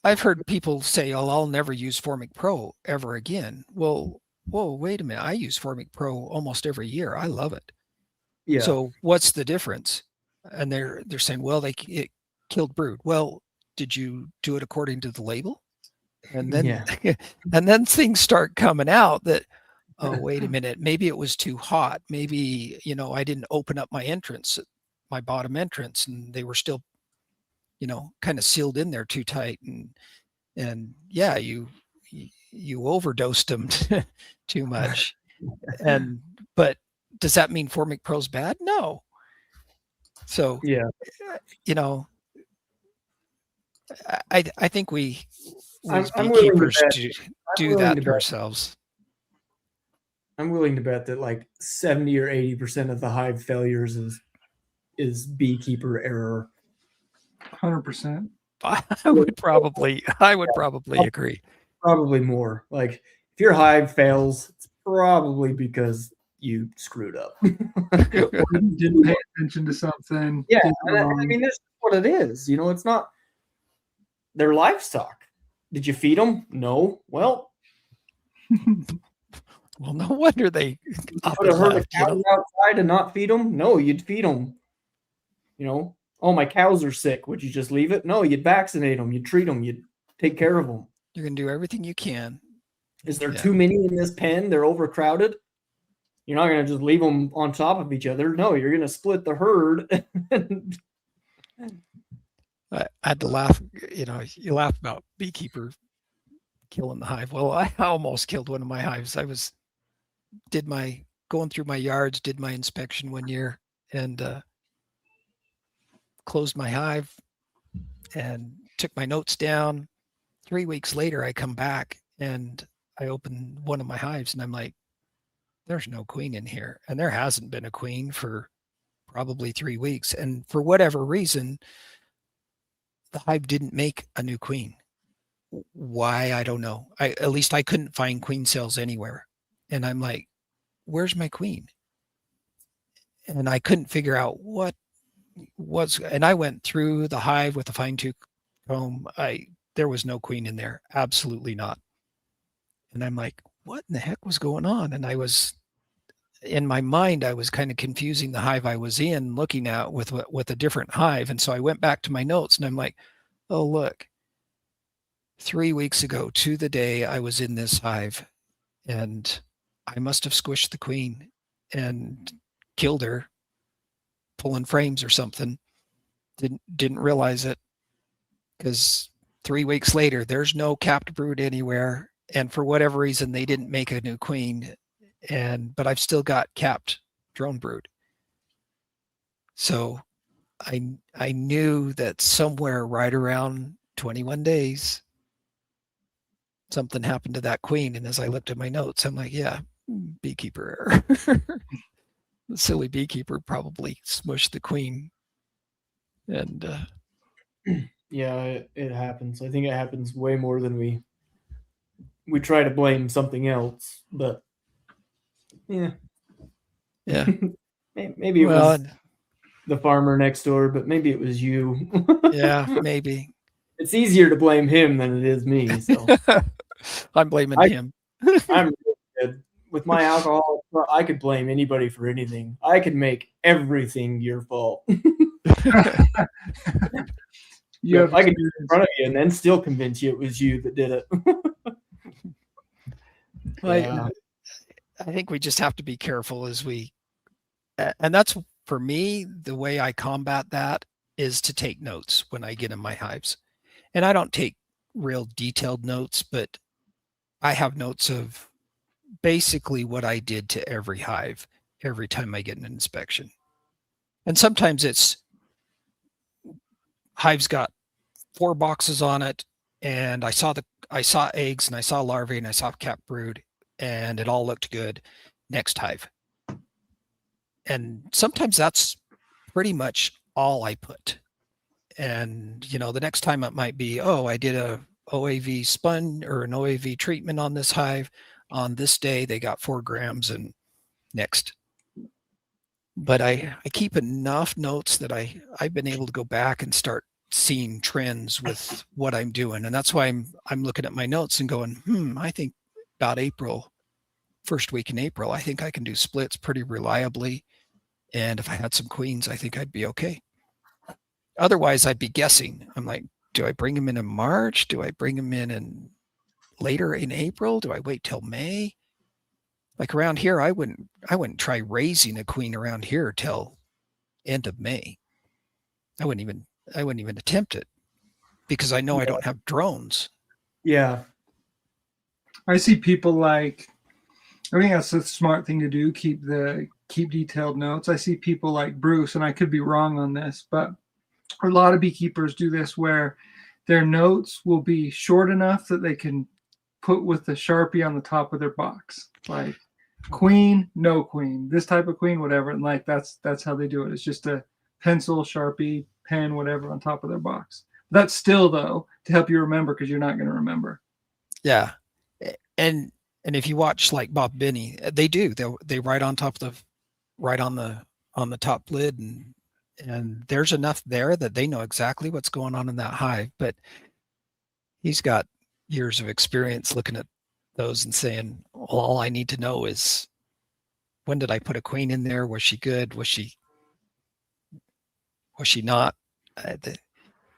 I've heard people say, oh, I'll never use Formic Pro ever again. Well, whoa, wait a minute. I use Formic Pro almost every year. I love it. Yeah. So what's the difference? And they're saying, well, it killed brood. Well, did you do it according to the label? And then and then things start coming out that, oh, wait a minute, maybe it was too hot. Maybe, I didn't open up my bottom entrance, and they were still, kind of sealed in there too tight. And yeah, you overdosed them too much. But does that mean Formic Pro's bad? No. So, I think we as beekeepers do that to ourselves. I'm willing to bet that like 70 or 80% of the hive failures is beekeeper error. 100%. I would probably agree. Probably more. Like if your hive fails, it's probably because you screwed up. Or you didn't pay attention to something. Yeah, I mean, that's what it is. It's not their livestock. Did you feed them? No. Well, well, no wonder they would have heard the cows outside and not feed them. No, you'd feed them. Oh, my cows are sick. Would you just leave it? No, you'd vaccinate them. You'd treat them. You'd take care of them. You're gonna do everything you can. Is there too many in this pen? They're overcrowded. You're not going to just leave them on top of each other. No, you're going to split the herd. I had to laugh. You laugh about beekeeper killing the hive. Well, I almost killed one of my hives. I was going through my yards, did my inspection one year, and closed my hive and took my notes down. 3 weeks later, I come back and I open one of my hives and I'm like, there's no queen in here. And there hasn't been a queen for probably 3 weeks. And for whatever reason, the hive didn't make a new queen. Why? I don't know. At least I couldn't find queen cells anywhere. And I'm like, where's my queen? And I couldn't figure out what was, and I went through the hive with a fine tooth comb. There was no queen in there. Absolutely not. And I'm like, what in the heck was going on? And in my mind, I was kind of confusing the hive I was in, looking at with a different hive. And so I went back to my notes and I'm like, oh, look, 3 weeks ago to the day I was in this hive, and I must have squished the queen and killed her, pulling frames or something. Didn't realize it, because 3 weeks later, there's no capped brood anywhere. And for whatever reason, they didn't make a new queen. But I've still got capped drone brood. So I knew that somewhere right around 21 days, something happened to that queen. And as I looked at my notes, I'm like, yeah, beekeeper error. The silly beekeeper probably smushed the queen. And yeah, it happens. I think it happens way more than we try to blame something else, but yeah. Maybe it was the farmer next door, but maybe it was you. Yeah, maybe. It's easier to blame him than it is me. So I'm blaming him. I'm really good. With my alcohol, I could blame anybody for anything. I could make everything your fault. I could do it in front of you and then still convince you it was you that did it. Yeah. I think we just have to be careful and that's, for me, the way I combat that is to take notes when I get in my hives. And I don't take real detailed notes, but I have notes of basically what I did to every hive every time I get an inspection. And sometimes it's hive's got 4 boxes on it, and I saw eggs, and I saw larvae, and I saw capped brood, and it all looked good. Next hive. And sometimes that's pretty much all I put. And, the next time it might be, oh, I did a OAV spun or an OAV treatment on this hive. On this day, they got 4 grams, and next. But I keep enough notes that I've been able to go back and start seeing trends with what I'm doing. And that's why I'm looking at my notes and going, I think about April, first week in April, I think I can do splits pretty reliably. And if I had some queens, I think I'd be okay. Otherwise, I'd be guessing. I'm like, do I bring them in March? Do I bring them in later in April? Do I wait till May? Like around here, I wouldn't try raising a queen around here till end of May. I wouldn't even attempt it, because I know I don't have drones. Yeah. I see people I think that's a smart thing to do. Keep detailed notes. I see people like Bruce, and I could be wrong on this, but a lot of beekeepers do this where their notes will be short enough that they can put with the Sharpie on the top of their box. Like queen, no queen, this type of queen, whatever. And that's how they do it. It's just a pencil, Sharpie, pen, whatever on top of their box. That's still, though, to help you remember, because you're not going to remember. Yeah. And if you watch like Bob Binney, they do. They write on top of on the top lid, and there's enough there that they know exactly what's going on in that hive. But he's got years of experience looking at those and saying, well, all I need to know is, when did I put a queen in there? Was she good? Was she not?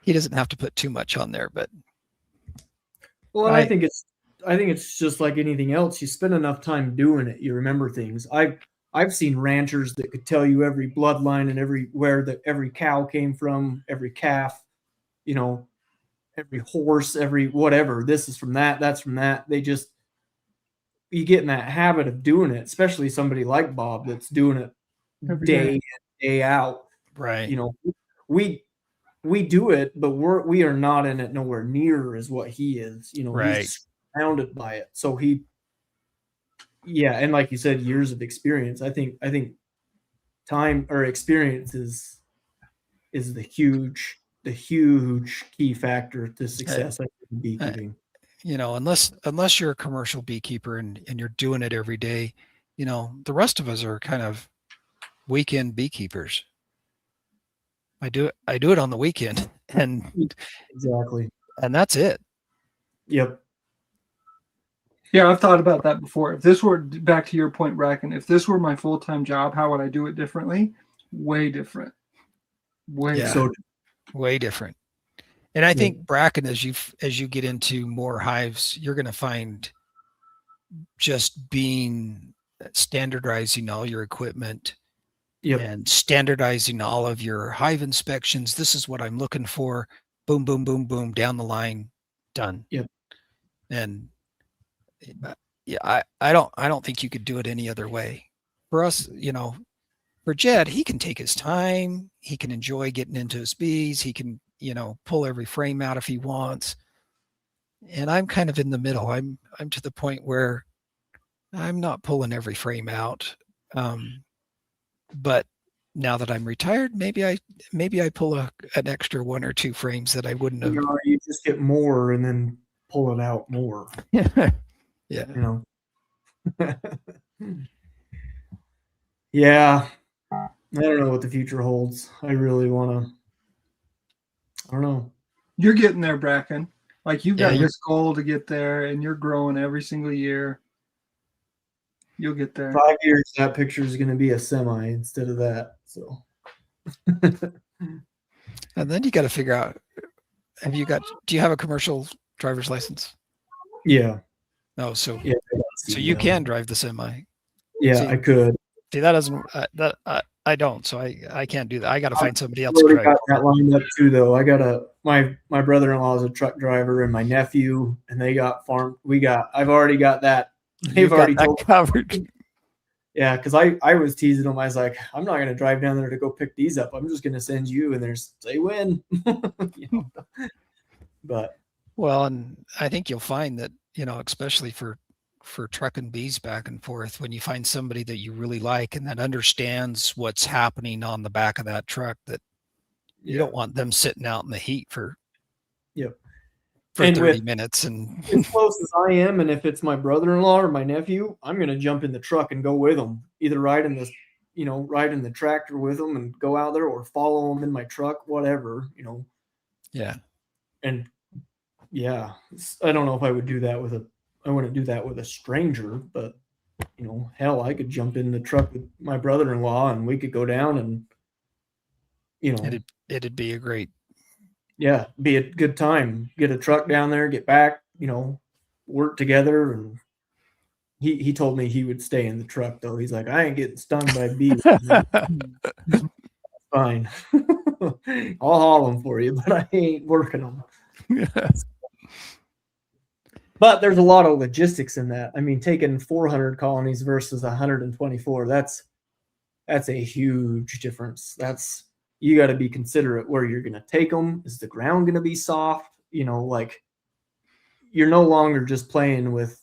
He doesn't have to put too much on there, but I think it's just like anything else. You spend enough time doing it, you remember things. I've seen ranchers that could tell you every bloodline and every cow came from, every calf, every horse, every whatever. This is from that, that's from that. You get in that habit of doing it, especially somebody like Bob that's doing it day in, day out. Right. We do it, but we are not in it nowhere near as what he is. Right. He's surrounded by it. So yeah, and like you said, years of experience. I think time or experience is the huge key factor to Uh, success, I think, in uh, beekeeping. unless you're a commercial beekeeper and you're doing it every day, the rest of us are kind of weekend beekeepers. I do it on the weekend, and Exactly. and that's it. Yep. Yeah, I've thought about that before. If this were back to your point, Bracken, if this were my full-time job, how would I do it differently? Way different. Way Yeah, So different. way different. And I yeah, think Bracken, as you get into more hives, you're going to find just being standardizing all your equipment yep, and standardizing all of your hive inspections. This is what I'm looking for. Boom, boom, boom, boom, down the line, done. yep. And yeah, I don't think you could do it any other way. For us, for Jed, he can take his time. He can enjoy getting into his bees. He can, pull every frame out if he wants. And I'm kind of in the middle. I'm to the point where I'm not pulling every frame out. But now that I'm retired, maybe I pull an extra one or two frames that I wouldn't have. You just get more and then pull it out more, Yeah. you know. Yeah. I don't know what the future holds. I really want to. I don't know. You're getting there, Bracken. Like you've Yeah, got you're this goal to get there, and you're growing every single year. You'll get there. 5 years, that picture is going to be a semi instead of that. So. and then you got to figure out, do you have a commercial driver's license? Yeah. No, so Yeah. so you can drive the semi. Yeah, See, I could. see that doesn't that I don't, so I can't do that. I got to find somebody I've else to already drive. got that lined up too, though. I got my brother-in-law is a truck driver, and my nephew, and they got farm. I've already got that. You They've got already that told. covered. Yeah, because I was teasing them. I was like, I'm not gonna drive down there to go pick these up. I'm just gonna send you, and they win. You know? But Well, and I think you'll find that, especially for trucking bees back and forth, when you find somebody that you really like and that understands what's happening on the back of that truck, that you yeah, don't want them sitting out in the heat for yep. for And 30 with minutes and as close as I am, and if it's my brother-in-law or my nephew, I'm gonna jump in the truck and go with them. Either ride in the tractor with them and go out there, or follow them in my truck, whatever. yeah. And yeah, I don't know if I would do that with a. I wouldn't do that with a stranger, but hell, I could jump in the truck with my brother-in-law and we could go down and you know, It'd be a great. yeah, be a good time. Get a truck down there, get back, work together. And he told me he would stay in the truck though. He's like, I ain't getting stung by bees. Like, fine. I'll haul them for you, but I ain't working them. But there's a lot of logistics in that. I mean, taking 400 colonies versus 124, that's a huge difference. You got to be considerate where you're going to take them. Is the ground going to be soft? Like you're no longer just playing with,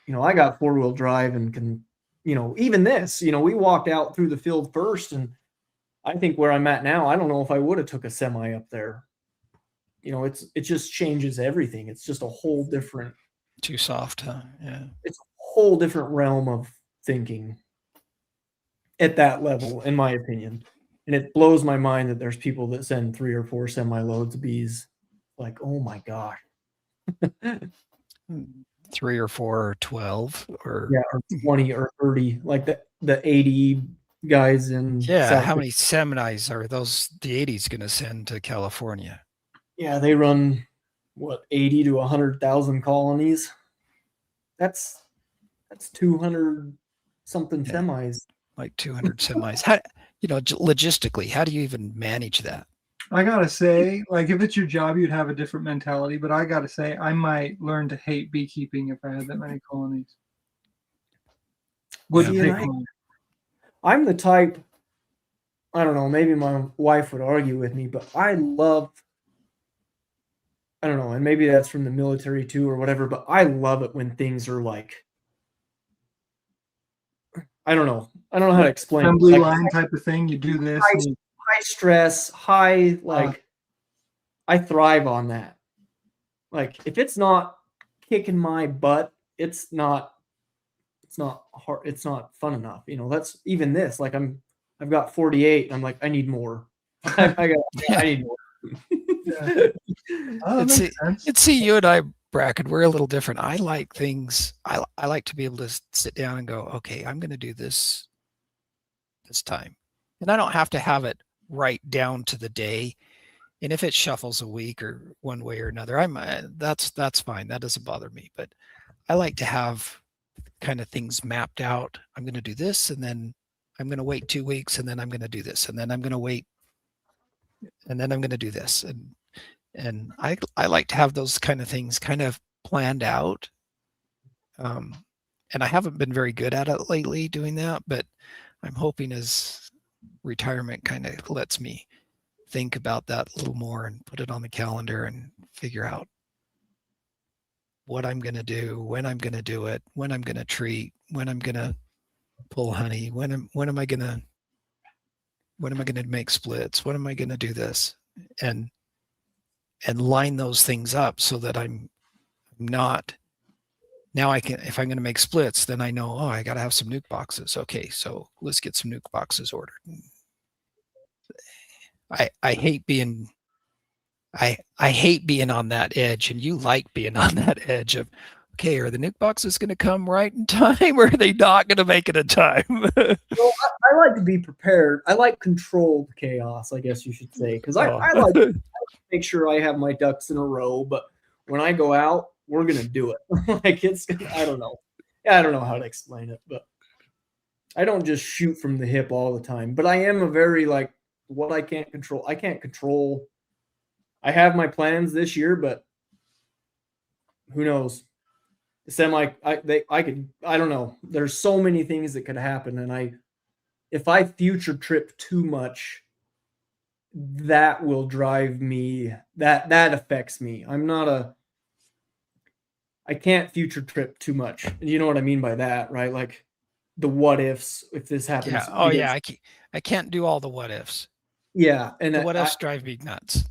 I got 4-wheel drive and can, even this, we walked out through the field first. And I think where I'm at now, I don't know if I would have took a semi up there. It just changes everything. It's just a whole different. Too soft, huh? Yeah. It's a whole different realm of thinking at that level, in my opinion. And it blows my mind that there's people that send 3 or 4 semi loads of bees. Like, oh my gosh. 3 or 4 or 12 or Yeah, or 20 or 30, like the 80 guys in yeah. South How Dakota. many semis are the 80s going to send to California? Yeah, they run what, 80 to 100,000 colonies. That's 200 something Yeah, semis. like 200 semis. How, logistically, how do you even manage that? I gotta say, like if it's your job, you'd have a different mentality. But I gotta say, I might learn to hate beekeeping if I had that many colonies. Wouldn't See, and pick one. I'm the type, I don't know, maybe my wife would argue with me, but I don't know, and maybe that's from the military too or whatever, but I love it when things are like I don't know. I don't know how to explain it. Assembly Like, line type of thing. You do this. high, And you, high stress, high, like, I thrive on that. Like, if it's not kicking my butt, it's not hard. It's not fun enough. That's even this. Like, I've got 48. And I'm like, I need more. I need more. yeah. Oh, that makes sense. See, you and I, Bracken, we're a little different. I like things. I like to be able to sit down and go, okay, I'm going to do this time, and I don't have to have it right down to the day. And if it shuffles a week or one way or another, that's fine. That doesn't bother me. But I like to have kind of things mapped out. I'm going to do this, and then I'm going to wait 2 weeks, and then I'm going to do this, and then I'm going to wait, and then I'm going to do this, and I like to have those kind of things kind of planned out. And I haven't been very good at it lately doing that, but I'm hoping as retirement kind of lets me think about that a little more and put it on the calendar and figure out what I'm going to do, when I'm going to do it, when I'm going to treat, when I'm going to pull honey, when am I going to make splits, when am I going to do this, and line those things up so that I'm not, now I can, if I'm going to make splits, then I know, I got to have some nuke boxes. Okay, so let's get some nuke boxes ordered. I hate being I hate being on that edge, and you like being on that edge of, okay, are the nuke boxes going to come right in time, or are they not going to make it in time? Well, I like to be prepared. I like controlled chaos, I guess you should say, because I like to make sure I have my ducks in a row. But when I go out, we're gonna do it. Like, I don't know. I don't know how to explain it, but I don't just shoot from the hip all the time. But I am a very, like, what I can't control. I can't control. I have my plans this year, but who knows? I don't know. There's so many things that could happen, and if I future trip too much, that will drive me. That affects me. I can't future trip too much. You know what I mean by that, right? Like, the what ifs, if this happens. Yeah. Oh yeah. I can't do all the what ifs. Yeah, and the what ifs drive me nuts.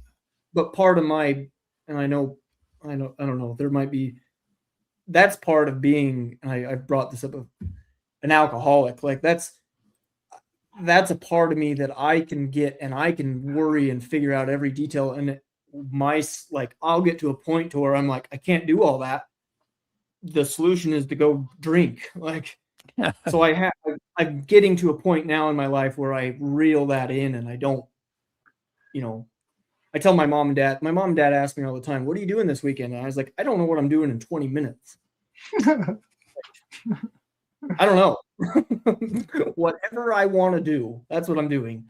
But part of my, and I don't know, there might be, that's part of being, and I brought this up, of an alcoholic. Like, that's a part of me that I can get, and I can worry and figure out every detail. And I'll get to a point to where I'm like, I can't do all that. The solution is to go drink. Like, so I'm getting to a point now in my life where I reel that in, and I don't, I tell my mom and dad. My mom and dad ask me all the time, "What are you doing this weekend?" And I was like, "I don't know what I'm doing in 20 minutes. I don't know. Whatever I want to do, that's what I'm doing."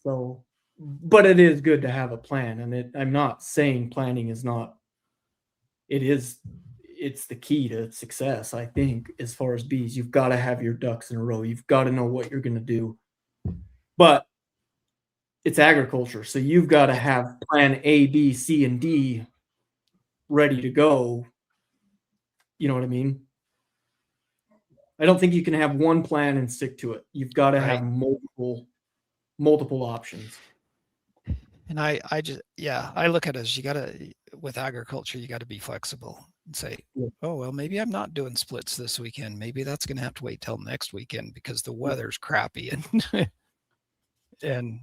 So, but it is good to have a plan, and I'm not saying planning is not. It's the key to success, I think, as far as bees. You've got to have your ducks in a row. You've got to know what you're going to do. But it's agriculture, so you've got to have plan A, B, C, and D ready to go. You know what I mean? I don't think you can have one plan and stick to it. You've got to have multiple options. And I look at it as, you got to, with agriculture, you got to be flexible and say, oh, well, maybe I'm not doing splits this weekend. Maybe that's going to have to wait till next weekend because the weather's crappy. And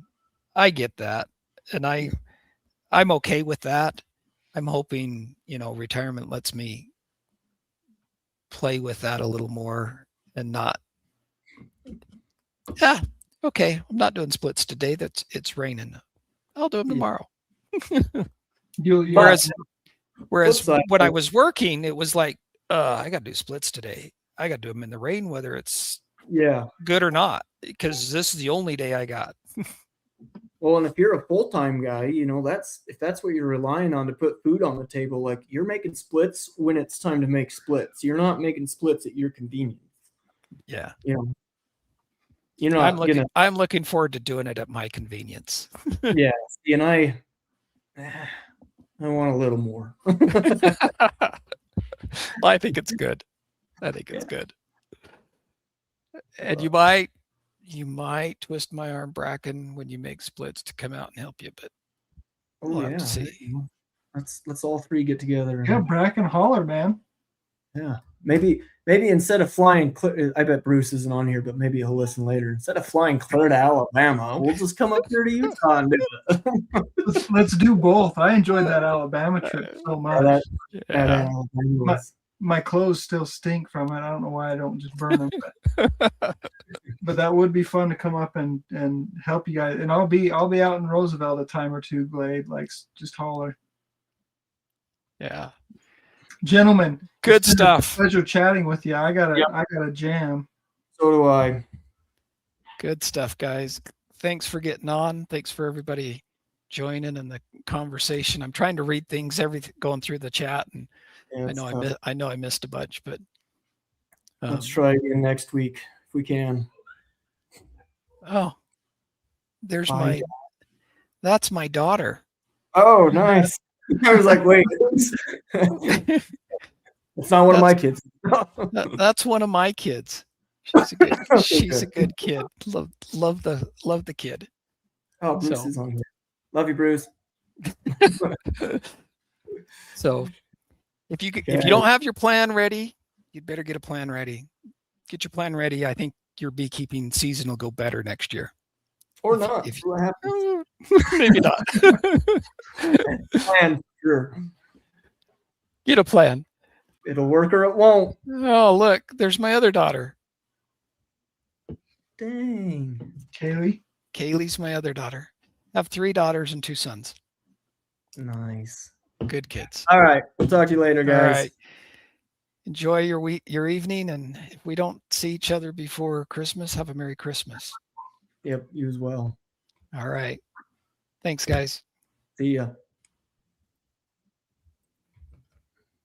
I get that. And I'm okay with that. I'm hoping, retirement lets me play with that a little more and not, okay, I'm not doing splits today. It's raining. I'll do them tomorrow. Whereas when I was working, it was like, I got to do splits today. I got to do them in the rain, whether it's good or not, because this is the only day I got. Well, and if you're a full-time guy, if that's what you're relying on to put food on the table, like, you're making splits when it's time to make splits. You're not making splits at your convenience. Yeah. You're not I'm looking forward to doing it at my convenience. Yeah. And I want a little more. Well, I think it's good. Good. And you might twist my arm, Bracken, when you make splits to come out and help you, but Oh we'll have yeah, to see. let's all three get together. Yeah, Bracken holler, man. Yeah, maybe instead of flying, I bet Bruce isn't on here, but maybe he'll listen later. Instead of flying clear to Alabama, we'll just come up here to Utah and do it. Let's do both. I enjoyed that Alabama trip so much. That My clothes still stink from it. I don't know why I don't just burn them. But that would be fun to come up and help you guys. And I'll be out in Roosevelt a time or two, Glade. Like, just holler. Yeah. Gentlemen, good stuff. Pleasure chatting with you. I got a jam. So do I. Good stuff, guys. Thanks for getting on. Thanks for everybody joining in the conversation. I'm trying to read things, going through the chat, and I know I missed a bunch, but let's try again next week if we can. Oh, there's that's my daughter. Oh, nice. I was like, wait. It's not one of my kids. That's one of my kids. She's a good kid. Love the kid. Oh, Bruce is on here. Love you, Bruce. So if you don't have your plan ready, you'd better get a plan ready. Get your plan ready. I think your beekeeping season will go better next year. Or not. If what happens. Maybe not. Plan, sure. Get a plan. It'll work or it won't. Oh, look, there's my other daughter. Dang. Kaylee's my other daughter. I have 3 daughters and 2 sons. Nice. Good kids. All right. We'll talk to you later, guys. All right. Enjoy your evening, and if we don't see each other before Christmas, have a Merry Christmas. Yep, you as well. All right. Thanks, guys. See ya.